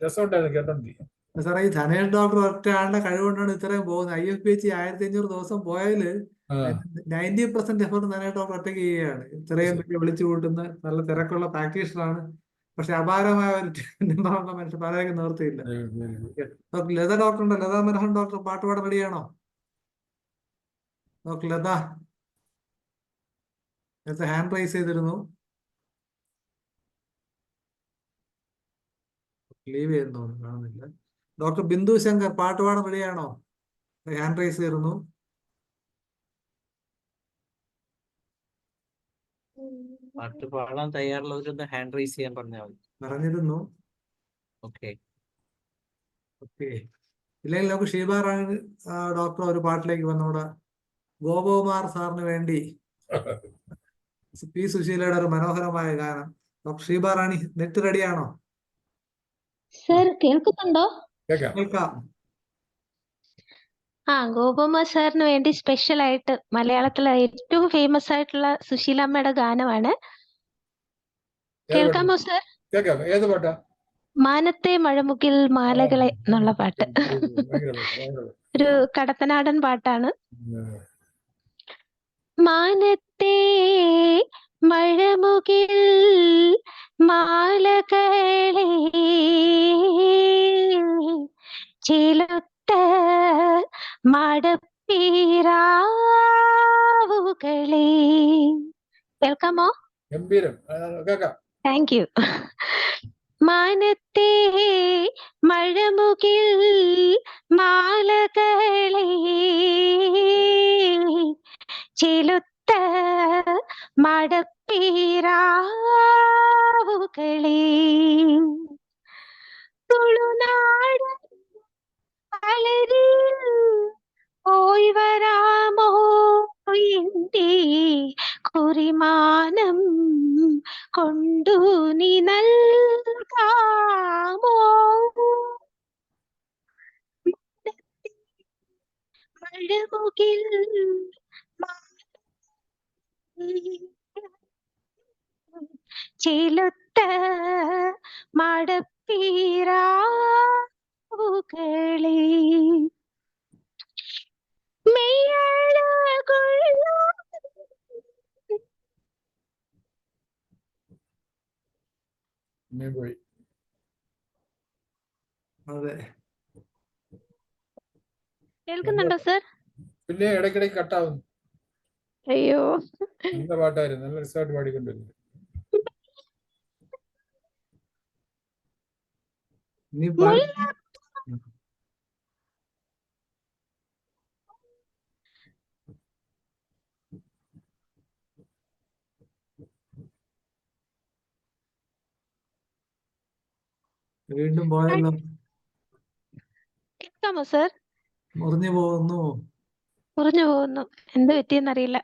C: രസമുണ്ടായിരുന്നു കേട്ടോണ്ടിരിക്കും.
A: സാറേ, ഈ ധനേഷ് ഡോക്ടർ ഒറ്റ ആളുടെ കഴിവുകൊണ്ടാണ് ഇത്രയും പോകുന്നത്. IFPH 1500 ദിവസം പോയാല് 90% എഫർട്ട് ധനേഷ് ഡോക്ടർ ഒറ്റയ്ക്ക് ചെയ്യുകയാണ്. ഇത്രയും വലിയ വിളിച്ചു കൂട്ടുന്ന നല്ല തിരക്കുള്ള പ്രാക്ടീഷണറാണ്. പക്ഷെ അപാരമായ ഒരു മനുഷ്യൻ പലരും നിവർത്തിയില്ല. ലത ഡോക്ടർ ഉണ്ട്, ലതാ മനോഹൻ ഡോക്ടർ പാട്ട് പാടാൻ റെഡിയാണോ? ഡോക്ടർ ലത നേരത്തെ ഹാൻഡ് റൈസ് ചെയ്തിരുന്നു, ലീവ് ചെയ്യുന്നു, കാണുന്നില്ല. ഡോക്ടർ ബിന്ദു ശങ്കർ പാട്ട് പാടാൻ റെഡിയാണോ? ഹാൻഡ് റൈസ് ചെയ്തിരുന്നു.
F: പാട്ട് പാടാൻ തയ്യാറുള്ളവരൊന്ന് ഹാൻഡ് റൈസ് ചെയ്യാൻ പറഞ്ഞാൽ മതി.
A: പറഞ്ഞിരുന്നു.
F: ഓക്കെ.
A: ഓക്കെ, ഇല്ലെങ്കിൽ നമുക്ക് ഷീബാറാണി ഡോക്ടർ ഒരു പാട്ടിലേക്ക് വന്നൂടെ. ഗോപകുമാർ സാറിന് വേണ്ടി P. സുശീലയുടെ ഒരു മനോഹരമായ ഗാനം. ഡോക്ടർ ഷീബാറാണി നെറ്റ് റെഡിയാണോ?
B: സർ കേൾക്കുന്നുണ്ടോ?
A: കേൾക്കാം.
B: ഗോപകുമാർ സാറിന് വേണ്ടി സ്പെഷ്യൽ ആയിട്ട് മലയാളത്തിലെ ഏറ്റവും ഫേമസ് ആയിട്ടുള്ള സുശീലാമ്മയുടെ ഗാനമാണ്. കേൾക്കാമോ സർ?
C: കേൾക്കാം. ഏത് പാട്ടാ?
B: മാനത്തെ മഴമുകിൽ മാലകളെ എന്നുള്ള പാട്ട്. ഒരു കടത്തനാടൻ പാട്ടാണ്. മാനത്തെ മഴമുകിൽ മാലകളെ ചിലുത്ത മടപ്പീരാവുകളെ. കേൾക്കാമോ?
C: ഗംഭീരം, കേൾക്കാം.
B: Thank you. മാനത്തെ മഴമുകിൽ മാലകളെ ചിലുത്ത മടപ്പീരാവുകളെ തുളുനാട് അലരിൽ പോയി വരാമോ എന്റെ കുറിമാനം കൊണ്ടു നീ നൽകാമോ? മഴമുകിൽ ചിലുത്ത മടപ്പീരാവുകളെ മെയ്യഴകുള്ള
C: പോയി.
A: അതെ,
B: കേൾക്കുന്നുണ്ടോ സർ?
C: പിന്നെ ഇടയ്ക്കിടയ്ക്ക് കട്ടാവുന്നു.
B: അയ്യോ,
C: നല്ല പാട്ടായിരുന്നു, നല്ല രസമായിട്ട് പാടിക്കൊണ്ടിരുന്നു.
A: ഇനി വീണ്ടും പോയല്ലോ.
B: കേൾക്കാമോ സർ?
A: മുറിഞ്ഞു പോകുന്നു.
B: മുറിഞ്ഞു പോകുന്നു, എന്ത് പറ്റിയെന്നറിയില്ല.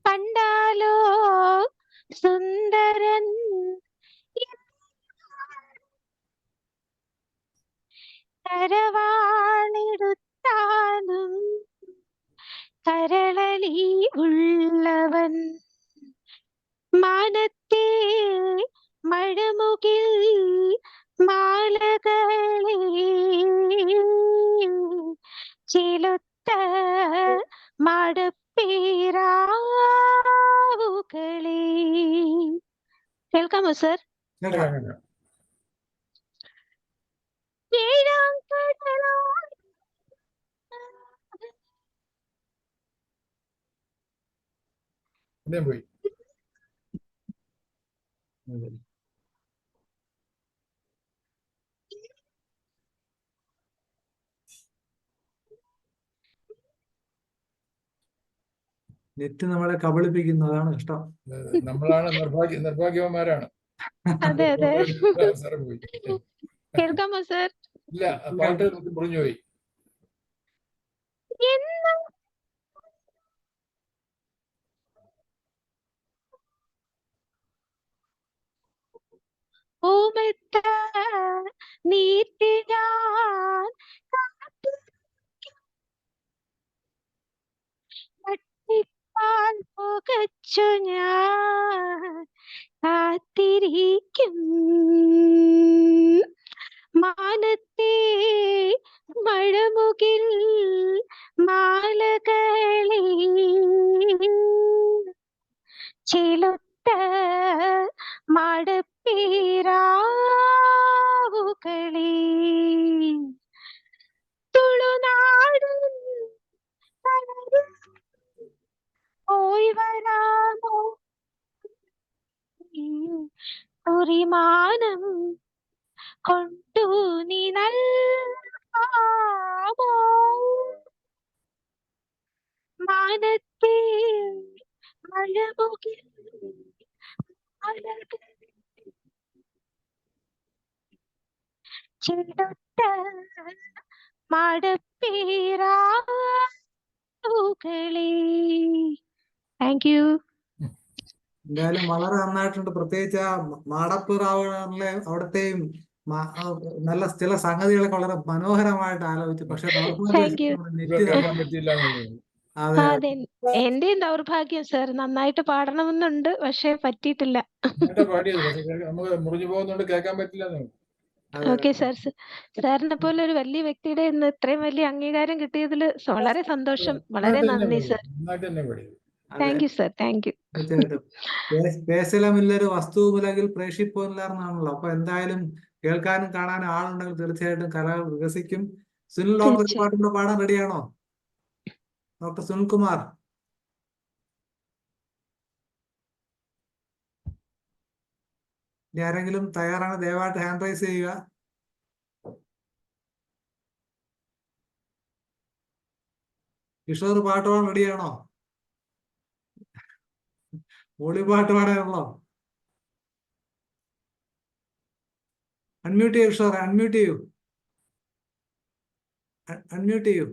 B: കണ്ടാലോ സുന്ദരൻ കരവാളെടുത്താലും കരളലി ഉള്ളവൻ മാനത്തെ മഴമുകിൽ മാലകളെ ചിലുത്ത മടപ്പീരാവുകളെ. കേൾക്കാമോ സർ? ഏഴാം കടലോ
C: പിന്നെയും പോയി.
A: നെറ്റ് നമ്മളെ കബളിപ്പിക്കുന്നു, അതാണ് ഇഷ്ടം.
C: നമ്മളാണ് നിർഭാഗ്യവന്മാരാണ്.
B: അതെ അതെ.
C: അവസരം പോയി.
B: കേൾക്കാമോ സർ?
C: ഇല്ല, പാട്ട് മുറിഞ്ഞു പോയി.
B: പൂമെത്ത നീട്ടി ഞാൻ തട്ടിപ്പാൽ പുകച്ചു ഞാൻ കാത്തിരിക്കും മാനത്തെ മഴമുകിൽ മാലകളെ ചിലുത്ത മടപ്പീരാവുകളെ തുളുനാടും പോയി വരാമോ കുറിമാനം കൊണ്ടു നീ നൽകാമോ മാനത്തെ മഴമുകിൽ ചിടുത്ത മടപ്പീരാവുകളെ. Thank you.
A: എന്തായാലും വളരെ നന്നായിട്ടുണ്ട്. പ്രത്യേകിച്ച് ആ മാടപ്പിറാവുകളിലെ അവിടത്തെയും നല്ല ചില സംഗതികളൊക്കെ വളരെ മനോഹരമായിട്ട് ആലോചിച്ചു. പക്ഷെ
B: താങ്ക് യു.
C: കേൾക്കാൻ പറ്റിയില്ല എന്നുള്ളത്.
A: അതെ
B: അതെ, എന്റെയും ദൗർഭാഗ്യം സർ. നന്നായിട്ട് പാടണമെന്നുണ്ട്, പക്ഷെ പറ്റിയിട്ടില്ല.
C: പാടിയത് പക്ഷെ നമുക്ക് മുറിഞ്ഞു പോകുന്നോണ്ട് കേൾക്കാൻ പറ്റില്ല.
B: Okay sir. സാറിനെ പോലെ ഒരു വലിയ വ്യക്തിയുടെ ഇന്ന് ഇത്രയും വലിയ അംഗീകാരം കിട്ടിയതിൽ വളരെ സന്തോഷം. വളരെ നന്ദി സർ.
C: നന്നായിട്ട് തന്നെ പാടിയത്.
B: Thank you sir. Thank U.
A: തീർച്ചയായിട്ടും പേശലമില്ലൊരു വസ്തുവിലെങ്കിൽ പ്രേക്ഷിപ്പോന്നില്ലായിരുന്നാണല്ലോ. അപ്പൊ എന്തായാലും കേൾക്കാനും കാണാനും ആളുണ്ടെങ്കിൽ തീർച്ചയായിട്ടും കല വികസിക്കും. സുനിൽ ഡോക്ടർ ഒരു പാട്ടിന്റെ പാടാൻ റെഡിയാണോ? ഡോക്ടർ സുനിൽകുമാർ. ഇനി ആരെങ്കിലും തയ്യാറാണ് ദയവായിട്ട് ഹാൻഡ് റൈസ് ചെയ്യുക. കിഷോർ പാട്ട് പാടാൻ റെഡിയാണോ? ഒളി പാട്ട് പാടാനുള്ളോ? അൺമ്യൂട്ട് ചെയ്യൂ കിഷോർ, അൺമ്യൂട്ട് ചെയ്യൂ, അൺമ്യൂട്ട് ചെയ്യൂ.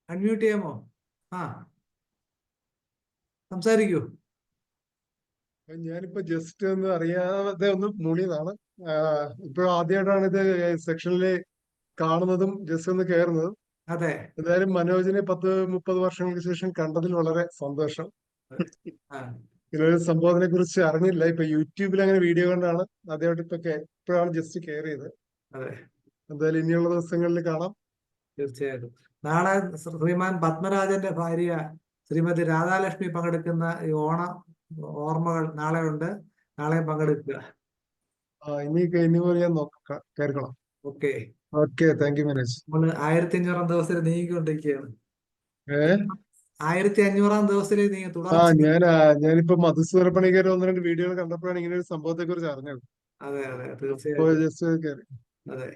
A: അൺമ്യൂട്ട് ചെയ്യാമോ? ആ, സംസാരിക്കൂ.
G: ഞാനിപ്പോ ജസ്റ്റ് ഒന്ന് അറിയാതെ ഒന്ന് മൂളിയതാണ്. ഇപ്പൊ ആദ്യമായിട്ടാണ് ഇത് സെക്ഷനില് കാണുന്നതും ജസ്റ്റ് ഒന്ന് കയറുന്നതും.
A: അതെ,
G: എന്തായാലും മനോജിനെ 10-30 വർഷങ്ങൾക്ക് ശേഷം കണ്ടതിൽ വളരെ സന്തോഷം. ഇങ്ങനൊരു സംഭവത്തിനെ കുറിച്ച് അറിഞ്ഞില്ല. ഇപ്പൊ യൂട്യൂബിൽ അങ്ങനെ വീഡിയോ കണ്ടാണ് ആദ്യമായിട്ട് ഇപ്പോഴാണ് ജസ്റ്റ് കെയർ ചെയ്തത്.
A: അതെ,
G: എന്തായാലും ഇനിയുള്ള ദിവസങ്ങളിൽ കാണാം.
A: തീർച്ചയായിട്ടും. നാളെ ശ്രീമാൻ പത്മരാജന്റെ ഭാര്യ ശ്രീമതി രാധാലക്ഷ്മി പങ്കെടുക്കുന്ന ഈ ഓണ ഓർമ്മകൾ നാളെ ഉണ്ട്. നാളെയും പങ്കെടുക്കുക.
G: ഇനി പോലെ ഞാൻ കേൾക്കണം.
A: Okay
G: okay, thank you Manoj.
A: നമ്മള് 1500 ദിവസത്തിൽ നീങ്ങിക്കൊണ്ടിരിക്കുകയാണ്.
G: 1500
A: ദിവസത്തിലേക്ക് നീങ്ങി തുടർച്ച.
G: ഞാനിപ്പോ മധുസൂദന പണിക്കർ 1-2 വീഡിയോകൾ കണ്ടപ്പോഴാണ് ഇങ്ങനെ ഒരു സംഭവത്തെ കുറിച്ച് അറിഞ്ഞത്.
A: അതെ അതെ, തീർച്ചയായിട്ടും.
G: ജസ്റ്റ് കയറി.
A: അതെ,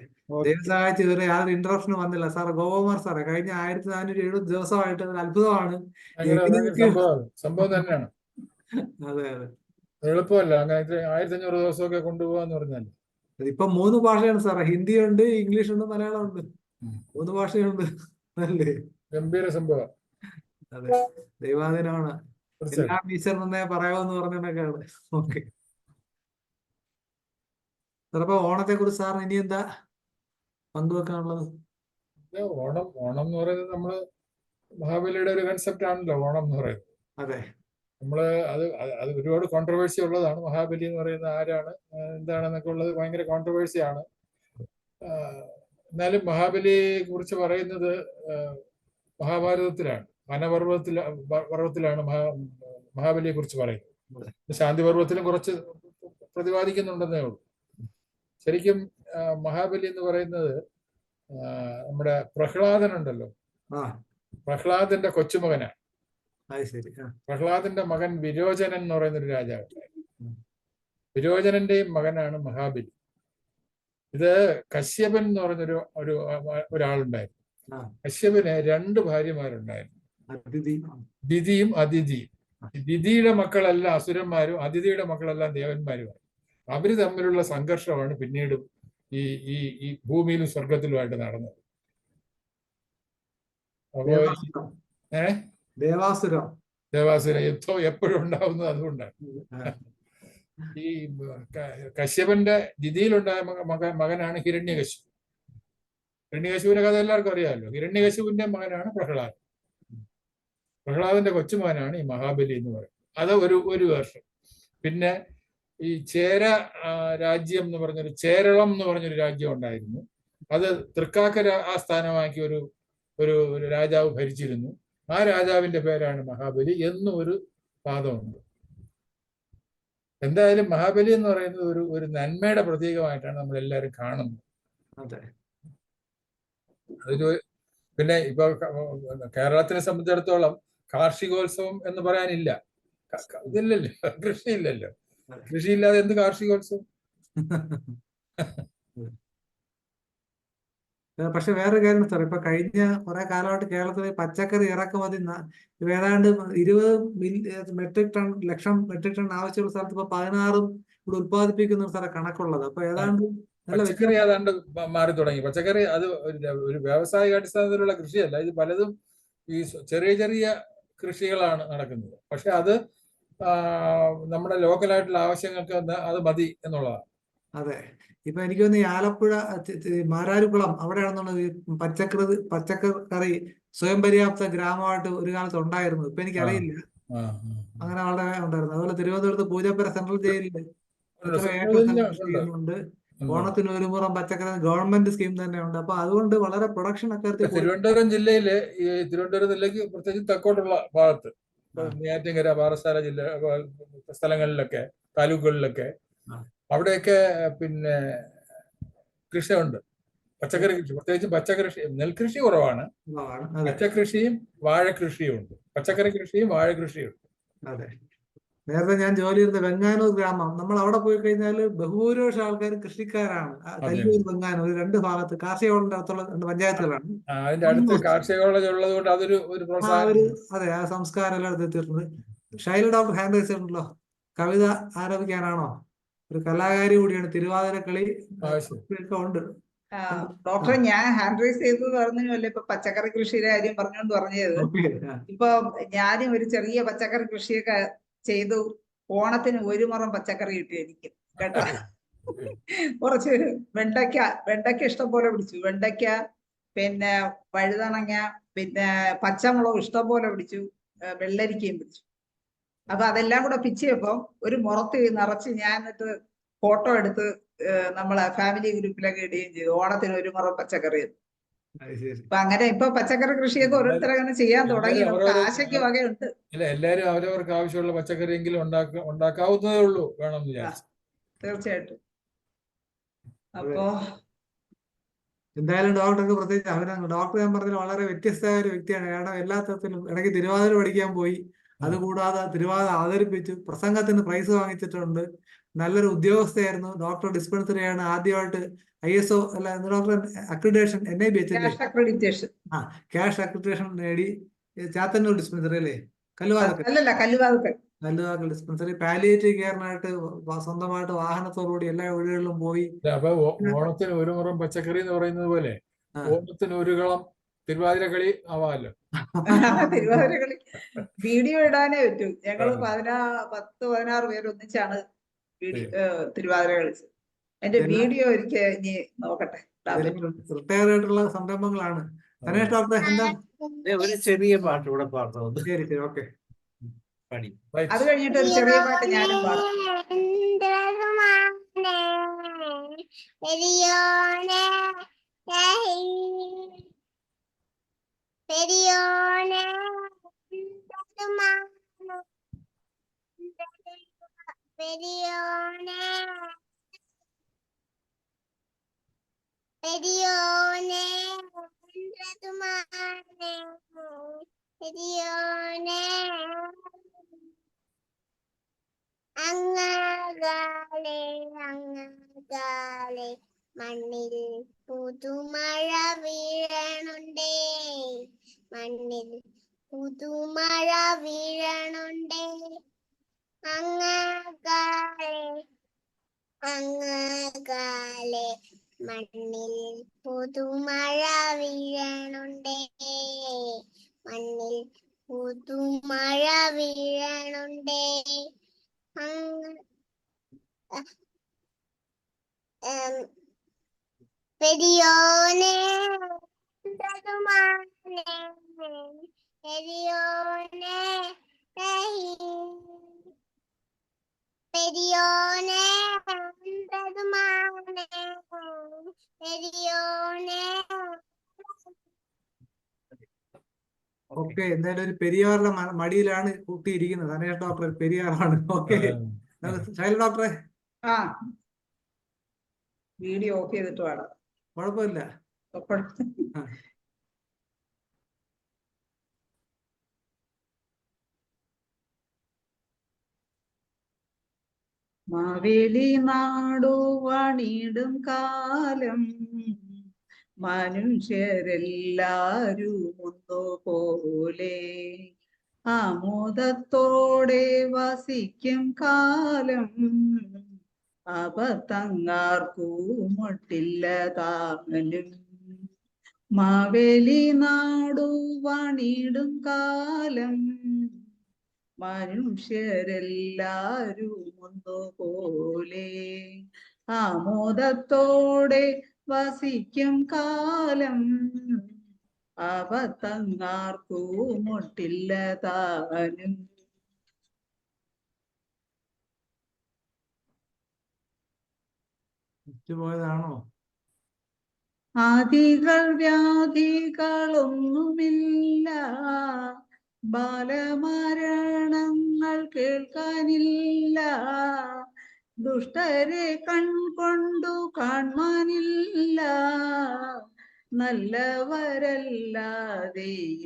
A: ദൈവം സഹായിച്ച് ഇതുവരെ യാതൊരു ഇന്ററപ്ഷൻ വന്നില്ല. സാർ ഗോപകുമാർ സാറേ, കഴിഞ്ഞ 1470 ദിവസമായിട്ട് ഒരു അത്ഭുതമാണ്.
C: സംഭവം തന്നെയാണ്.
A: അതെ അതെ,
C: എളുപ്പമല്ല. അങ്ങനെ 1500 ദിവസമൊക്കെ കൊണ്ടുപോകാന്ന് പറഞ്ഞാൽ.
A: ഇപ്പൊ 3 ഭാഷയാണ് സാറേ. ഹിന്ദിയുണ്ട്, ഇംഗ്ലീഷ് ഉണ്ട്, മലയാളം ഉണ്ട്. 3 ഭാഷയുണ്ട്. അല്ലേ?
C: ഗംഭീര സംഭവം.
A: അതെ, ദൈവാധീനമാണ്. എല്ലാം ഈശ്വരൻ തന്നെ പറയാമെന്ന് പറഞ്ഞിട്ടൊക്കെയാണ്. ഓക്കെ സാർ, അപ്പൊ ഓണത്തെ കുറിച്ച് സാറിന് ഇനി എന്താ പങ്കുവെക്കാനുള്ളത്?
C: ഓണം എന്ന് പറയുന്നത് നമ്മള് മഹാബലിയുടെ ഒരു കൺസെപ്റ്റ് ആണല്ലോ ഓണം എന്ന് പറയുന്നത്.
A: അതെ,
C: നമ്മള് അത് ഒരുപാട് കോൺട്രവേഴ്സി ഉള്ളതാണ്. മഹാബലി എന്ന് പറയുന്നത് ആരാണ്, എന്താണെന്നൊക്കെ ഉള്ളത് ഭയങ്കര കോൺട്രവേഴ്സിയാണ്. എന്നാലും മഹാബലിയെ കുറിച്ച് പറയുന്നത് മഹാഭാരതത്തിലാണ്. വനപർവ്വത്തിലാണ് മഹാബലിയെ കുറിച്ച് പറയുന്നത്. ശാന്തിപർവ്വത്തിലും കുറച്ച് പ്രതിപാദിക്കുന്നുണ്ടെന്നേ ഉള്ളൂ. ശരിക്കും മഹാബലി എന്ന് പറയുന്നത് നമ്മുടെ പ്രഹ്ലാദനുണ്ടല്ലോ,
A: ആ
C: പ്രഹ്ലാദന്റെ കൊച്ചുമകനാണ്.
A: അത് ശരി. ആ
C: പ്രഹ്ലാദന്റെ മകൻ വിരോചനൻ എന്ന് പറയുന്നൊരു രാജാവുണ്ടായിരുന്നു. വിരോചനന്റെയും മകനാണ് മഹാബലി. ഇത് കശ്യപൻ എന്ന് പറഞ്ഞൊരു ഒരാളുണ്ടായിരുന്നു. കശ്യപന് 2 ഭാര്യമാരുണ്ടായിരുന്നു, ദിതിയും അതിഥിയും. ദിതിയുടെ മക്കളെല്ലാം അസുരന്മാരും അതിഥിയുടെ മക്കളെല്ലാം ദേവന്മാരുമാണ്. അവര് തമ്മിലുള്ള സംഘർഷമാണ് പിന്നീട് ഈ ഈ ഈ ഭൂമിയിലും സ്വർഗത്തിലുമായിട്ട് നടന്നത്. അപ്പോ ദേവാസുര യുദ്ധം എപ്പോഴും ഉണ്ടാവുന്നത് അതുകൊണ്ടാണ്. ഈ കശ്യപന്റെ ദിതിയിലുണ്ടായ മകനാണ് ഹിരണ്യകശിപു. ഹിരണ്യകശിപുവിന്റെ കഥ എല്ലാവർക്കും അറിയാമല്ലോ. ഹിരണ്യകശിപുവിന്റെ മകനാണ് പ്രഹ്ലാദൻ. പ്രഹ്ലാദന്റെ കൊച്ചുമകനാണ് ഈ മഹാബലി എന്ന് പറയുന്നത്. അത് ഒരു വർഷം. പിന്നെ ഈ ചേര രാജ്യം എന്ന് പറഞ്ഞൊരു ചേരളം എന്ന് പറഞ്ഞൊരു രാജ്യം ഉണ്ടായിരുന്നു. അത് തൃക്കാക്കര ആസ്ഥാനമാക്കി ഒരു രാജാവ് ഭരിച്ചിരുന്നു. ആ രാജാവിന്റെ പേരാണ് മഹാബലി എന്നും ഒരു വാദമുണ്ട്. എന്തായാലും മഹാബലി എന്ന് പറയുന്നത് ഒരു നന്മയുടെ പ്രതീകമായിട്ടാണ് നമ്മൾ എല്ലാവരും കാണുന്നത്. അതൊരു പിന്നെ ഇപ്പൊ കേരളത്തിനെ സംബന്ധിച്ചിടത്തോളം കാർഷികോത്സവം എന്ന് പറയാനില്ല. ഇതില്ലല്ലോ, കൃഷിയില്ലല്ലോ. കൃഷിയില്ലാതെ എന്ത് കാർഷികോത്സവം?
A: പക്ഷെ വേറൊരു കാര്യം സാർ, ഇപ്പൊ കഴിഞ്ഞ കുറെ കാലമായിട്ട് കേരളത്തിൽ പച്ചക്കറി ഇറക്കുമതി ഏതാണ്ട് 20 ലക്ഷം മെട്രിക് ടൺ ആവശ്യമുള്ള സ്ഥലത്ത് ഇപ്പൊ 16 ഇവിടെ ഉത്പാദിപ്പിക്കുന്ന സാറേ കണക്കുള്ളത്. അപ്പൊ ഏതാണ്ട്
C: പച്ചക്കറി ഏതാണ്ട് മാറി തുടങ്ങി. പച്ചക്കറി അത് ഒരു വ്യാവസായിക അടിസ്ഥാനത്തിലുള്ള കൃഷിയല്ല. ഇത് പലതും ഈ ചെറിയ ചെറിയ കൃഷികളാണ് നടക്കുന്നത്. പക്ഷെ അത് നമ്മുടെ ലോക്കലായിട്ടുള്ള ആവശ്യങ്ങൾക്ക് അത് മതി എന്നുള്ളതാണ്.
A: അതെ. ഇപ്പൊ എനിക്ക് തോന്നുന്നു ഈ ആലപ്പുഴ മാരാരിക്കുളം അവിടെയാണെന്നുള്ളത് പച്ചക്കറി സ്വയം പര്യാപ്ത ഗ്രാമമായിട്ട് ഒരു കാലത്ത് ഉണ്ടായിരുന്നു. ഇപ്പൊ എനിക്കറിയില്ല, അങ്ങനെ വളരെ ഉണ്ടായിരുന്നു. അതുപോലെ തിരുവനന്തപുരത്ത് പൂജപ്പുര സെൻട്രൽ ജയിലില് ചെയ്യുന്നുണ്ട്. ഓണത്തിന് ഒരു മുറം പച്ചക്കറി ഗവൺമെന്റ് സ്കീം തന്നെ ഉണ്ട്. അപ്പൊ അതുകൊണ്ട് വളരെ പ്രൊഡക്ഷൻ അക്കാര്യത്തിൽ
C: തിരുവനന്തപുരം ജില്ലയിലെ ഈ തിരുവനന്തപുരം ജില്ലയ്ക്ക് പ്രത്യേകിച്ച് തെക്കോട്ടുള്ള ഭാഗത്ത് നെയ്യാറ്റിൻകര പാറശാല ജില്ല സ്ഥലങ്ങളിലൊക്കെ താലൂക്കുകളിലൊക്കെ അവിടെയൊക്കെ പിന്നെ കൃഷിയുണ്ട്. പച്ചക്കറി കൃഷി, പ്രത്യേകിച്ച് പച്ചക്കൃഷി. നെൽകൃഷി കുറവാണ്. പച്ചക്കൃഷിയും വാഴകൃഷിയും ഉണ്ട്. പച്ചക്കറി കൃഷിയും വാഴകൃഷിയും ഉണ്ട്.
A: അതെ. നേരത്തെ ഞാൻ ജോലി ചെയ്ത വെങ്ങാനൂർ ഗ്രാമം, നമ്മൾ അവിടെ പോയി കഴിഞ്ഞാൽ ബഹുഭൂരിപക്ഷം ആൾക്കാർ കൃഷിക്കാരാണ്. കല്ലൂർ വെങ്ങാനൂർ 2 ഭാഗത്ത് കാർഷിക കോളേജിന്റെ അടുത്തുള്ള 2 പഞ്ചായത്തുകളാണ്.
C: അതിന്റെ അടുത്ത് കാർഷിക കോളേജ് ഉള്ളത് കൊണ്ട് അതൊരു
A: അതെ, ആ സംസ്കാരം എല്ലാം എത്തിയിട്ടുണ്ട്. ഷൈല ഡോക്ടർ ഹാൻഡ് റൈസ് ചെയ്തിട്ടുണ്ടല്ലോ, കവിത ആരംഭിക്കാനാണോ? ഒരു കലാകാരി കൂടിയാണ്. തിരുവാതിരക്കളി ഒക്കെ ഉണ്ട്.
H: ഡോക്ടറെ, ഞാൻ ഹാൻഡ് റൈസ് ചെയ്തത് പറഞ്ഞല്ലേ ഇപ്പൊ പച്ചക്കറി കൃഷിയുടെ കാര്യം പറഞ്ഞത്. ഇപ്പൊ ഞാനും ഒരു ചെറിയ പച്ചക്കറി കൃഷിയൊക്കെ ചെയ്തു. ഓണത്തിന് 1 മുറം പച്ചക്കറി കിട്ടി എനിക്ക് കേട്ടോ. കുറച്ച് വെണ്ടയ്ക്ക ഇഷ്ടം പോലെ പിടിച്ചു. വെണ്ടയ്ക്ക, പിന്നെ വഴുതണങ്ങ, പിന്നെ പച്ചമുളക് ഇഷ്ടം പോലെ പിടിച്ചു. വെള്ളരിക്കയും പിടിച്ചു. അപ്പൊ അതെല്ലാം കൂടെ പിച്ചിയപ്പോ ഒരു മുറത്ത് നിറച്ച് ഞാൻ എന്നിട്ട് ഫോട്ടോ എടുത്ത് നമ്മളെ ഫാമിലി ഗ്രൂപ്പിലൊക്കെ ഇടുകയും ചെയ്തു. ഓണത്തിന് 1 മുറം പച്ചക്കറി. അപ്പൊ അങ്ങനെ ഇപ്പൊ പച്ചക്കറി കൃഷിയൊക്കെ ഓരോരുത്തർ അങ്ങനെ ചെയ്യാൻ തുടങ്ങി. നമുക്ക് ആശയ്ക്ക് വകയുണ്ട്.
C: എല്ലാരും അവരവർക്ക് ആവശ്യമുള്ള പച്ചക്കറിയെങ്കിലും ഉണ്ടാക്കാവുന്നതേ ഉള്ളൂ വേണമെന്ന് വിചാരിച്ചു.
H: തീർച്ചയായിട്ടും. അപ്പോ
A: എന്തായാലും ഡോക്ടർക്ക് പ്രത്യേകിച്ച് അഭിനന്ദനം. ഡോക്ടർ ഞാൻ പറഞ്ഞത് വളരെ വ്യത്യസ്തമായ ഒരു വ്യക്തിയാണ്. കാരണം എല്ലാ തരത്തിലും ഇടയ്ക്ക് തിരുവാതിര പഠിക്കാൻ പോയി, അതുകൂടാതെ തിരുവാതിര അവതരിപ്പിച്ചു, പ്രസംഗത്തിന് പ്രൈസ് വാങ്ങിച്ചിട്ടുണ്ട്. നല്ലൊരു ഉദ്യോഗസ്ഥയായിരുന്നു. ഡോക്ടർ ഡിസ്പെൻസറിയാണ് ആദ്യമായിട്ട് ISO അല്ല doctor accreditation NIB cash accreditation നേടി. ചാത്തന്നൂർ ഡിസ്പെൻസറി അല്ലേ? കല്ലുവാക്കൽ ഡിസ്പെൻസറി. പാലിയേറ്റീവ് കെയറിനായിട്ട് സ്വന്തമായിട്ട് വാഹനത്തോടുകൂടി എല്ലാ വീടുകളിലും പോയി.
C: അപ്പൊ ഓണത്തിന് 1 മുറം പച്ചക്കറി എന്ന് പറയുന്നത് പോലെ ഓണത്തിന് 1 കളം തിരുവാതിരക്കളി ആവാമല്ലോ.
H: തിരുവാതിരക്കളി വീഡിയോ ഇടാനേ പറ്റൂ. ഞങ്ങള് 10-16 പേര് ഒന്നിച്ചാണ് തിരുവാതിര കളിച്ചത്. എന്റെ വീഡിയോ ഒരിക്കൽ ഇനി നോക്കട്ടെ.
A: റിട്ടയർ ആയിട്ടുള്ള സംരംഭങ്ങളാണ്.
F: ഒരു ചെറിയ പാട്ട് കൂടെ പാടുന്നത്.
A: ശരി, ഓക്കെ.
H: അത് കഴിഞ്ഞിട്ട് ഒരു ചെറിയ പാട്ട് ഞാനും പാടും.
E: Perione അങ്ങാകാലെ അങ്ങാകാലെ മണ്ണിൽ പുതുമഴ വീഴണുണ്ടേ, മണ്ണിൽ പുതുമഴ വീഴണുണ്ടേ. അങ്ങാകാലെ അങ്ങാകാലെ മണ്ണിൽ പുതുമഴ വീഴണുണ്ടേ, മണ്ണിൽ പുതുമഴ വീഴണുണ്ടേ. പെരിയോനെ പെരിയോനെ പെരിയോനെ പെരിയോനെ.
A: ഓക്കെ, എന്തായാലും ഒരു പെരിയാറിന്റെ മടിയിലാണ് കുട്ടി ഇരിക്കുന്നത്. അനേഷ് ഡോക്ടർ പെരിയാറാണ്. ഓക്കെ, ശൈല ഡോക്ടറെ.
H: വീഡിയോ ഓഫ് ചെയ്തിട്ട് വേണം.
A: കുഴപ്പമില്ല.
H: മാവേലി നാടു വണിടും കാലം മനുഷ്യരെല്ലാരും ഒന്നുപോലെ ആമോദത്തോടെ വസിക്കും കാലം അബദ്ധങ്ങാർക്കുമൊട്ടില്ല താനും. മാവേലി നാടു വണിടും കാലം മനുഷ്യരെല്ലാരും ഒന്നുപോലെ ആമോദത്തോടെ വസിക്കും കാലം അബദ്ധങ്ങാർക്കുമൊട്ടില്ല താനും.
A: പോയതാണോ?
H: ആദികൾ വ്യാധികളൊന്നുമില്ല, ബാലമരണങ്ങൾ കേൾക്കാനില്ല, ദുഷ്ടരെ കൺകൊണ്ടു കാണാനില്ല, നല്ലവരല്ലാതെ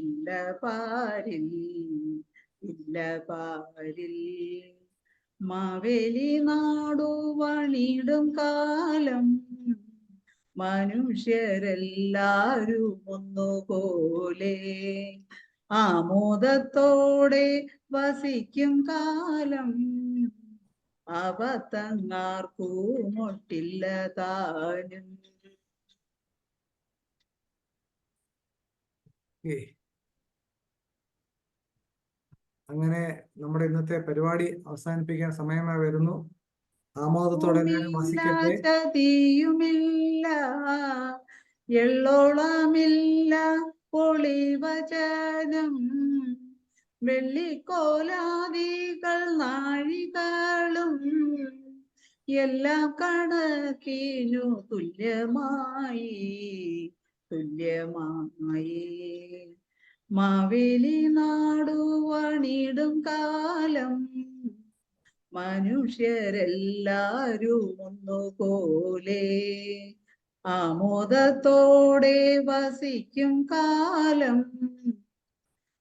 H: ഇല്ല പാരിൽ, ഇല്ല പാരിൽ. മാവേലി നാടു വണിടും കാലം മനുഷ്യരെല്ലാരും ഒന്നുപോലെ ആമോദത്തോടെ വസിക്കും കാലം അബദ്ധങ്ങാർക്കുമൊട്ടില്ല താനും.
A: അങ്ങനെ നമ്മുടെ ഇന്നത്തെ പരിപാടി അവസാനിപ്പിക്കാൻ സമയമായി വരുന്നു. ആമോദത്തോടെ വസിക്കട്ടെ.
H: ചതിയുമില്ല, എള്ളോളമില്ല, പൊളിവചനം, വെള്ളിക്കോലാദികൾ നാഴികളും എല്ലാം കണക്കിനു തുല്യമായി, തുല്യമായി. മാവേലി നാടു വണിടും കാലം മനുഷ്യരെല്ലാരും ഒന്നുപോലെ ആമോദത്തോടെ വസിക്കും കാലം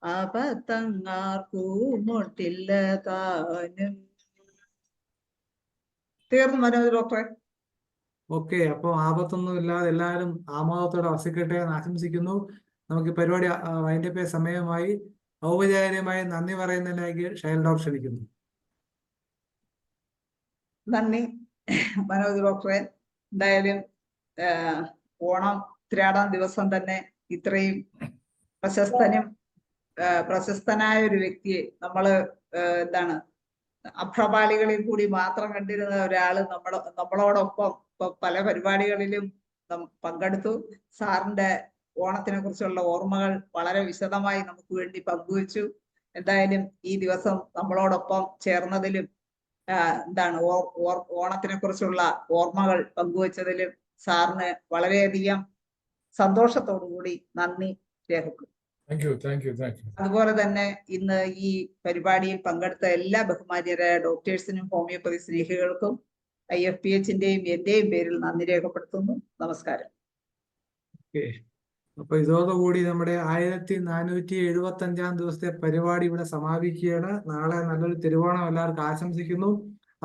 H: അബദ്ധങ്ങാർക്കുമൊട്ടില്ല താനും. തീർന്നു മനോജ് ഡോക്ടറെ.
A: ഓക്കെ, അപ്പൊ ആപത്തൊന്നും ഇല്ലാതെ എല്ലാവരും ആമോദത്തോടെ വസിക്കട്ടെ എന്ന് ആശംസിക്കുന്നു. നമുക്ക് പരിപാടി വൈൻഡപ്പ് സമയമായി. ഔപചാരികമായി നന്ദി പറയുന്നതിനായി ഷൈൽ ഡോക്ടർ ക്ഷണിക്കുന്നു.
H: നന്ദി മനോജ് ഡോക്ടറെ. എന്തായാലും ഓണം ഉത്രാടം ദിവസം തന്നെ ഇത്രയും പ്രശസ്തനായ ഒരു വ്യക്തിയെ നമ്മള് അപ്രപാളികളിൽ കൂടി മാത്രം കണ്ടിരുന്ന ഒരാള് നമ്മളോടൊപ്പം ഇപ്പൊ പല പരിപാടികളിലും പങ്കെടുത്തു. സാറിന്റെ ഓണത്തിനെ കുറിച്ചുള്ള ഓർമ്മകൾ വളരെ വിശദമായി നമുക്ക് വേണ്ടി പങ്കുവച്ചു. എന്തായാലും ഈ ദിവസം നമ്മളോടൊപ്പം ചേർന്നതിലും ഓണത്തിനെ കുറിച്ചുള്ള ഓർമ്മകൾ പങ്കുവച്ചതിലും സാറിന് വളരെയധികം സന്തോഷത്തോടുകൂടി നന്ദി രേഖപ്പെടുത്തുന്നു. അതുപോലെ തന്നെ ഇന്ന് ഈ പരിപാടിയിൽ പങ്കെടുത്ത എല്ലാ ബഹുമാന്യരായ ഡോക്ടേഴ്സിനും ഹോമിയോപ്പതി സ്നേഹികൾക്കും IFPHന്റെയും എന്റെയും പേരിൽ നന്ദി രേഖപ്പെടുത്തുന്നു. നമസ്കാരം.
A: അപ്പൊ ഇതോടുകൂടി നമ്മുടെ 1475 ദിവസത്തെ പരിപാടി ഇവിടെ സമാപിക്കുകയാണ്. നാളെ നല്ലൊരു തിരുവോണം എല്ലാവർക്കും ആശംസിക്കുന്നു.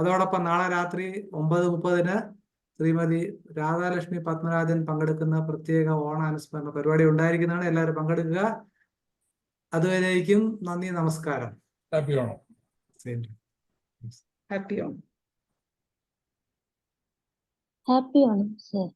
A: അതോടൊപ്പം നാളെ രാത്രി 9:30 ശ്രീമതി രാധാലക്ഷ്മി പത്മരാജൻ പങ്കെടുക്കുന്ന പ്രത്യേക ഓണാനുസ്മരണ പരിപാടി ഉണ്ടായിരിക്കുന്നതാണ്. എല്ലാവരും പങ്കെടുക്കുക. അതുവരേക്കും നന്ദി, നമസ്കാരം.
C: Happy Onam.
H: Happy Onam.
B: Happy Onam sir.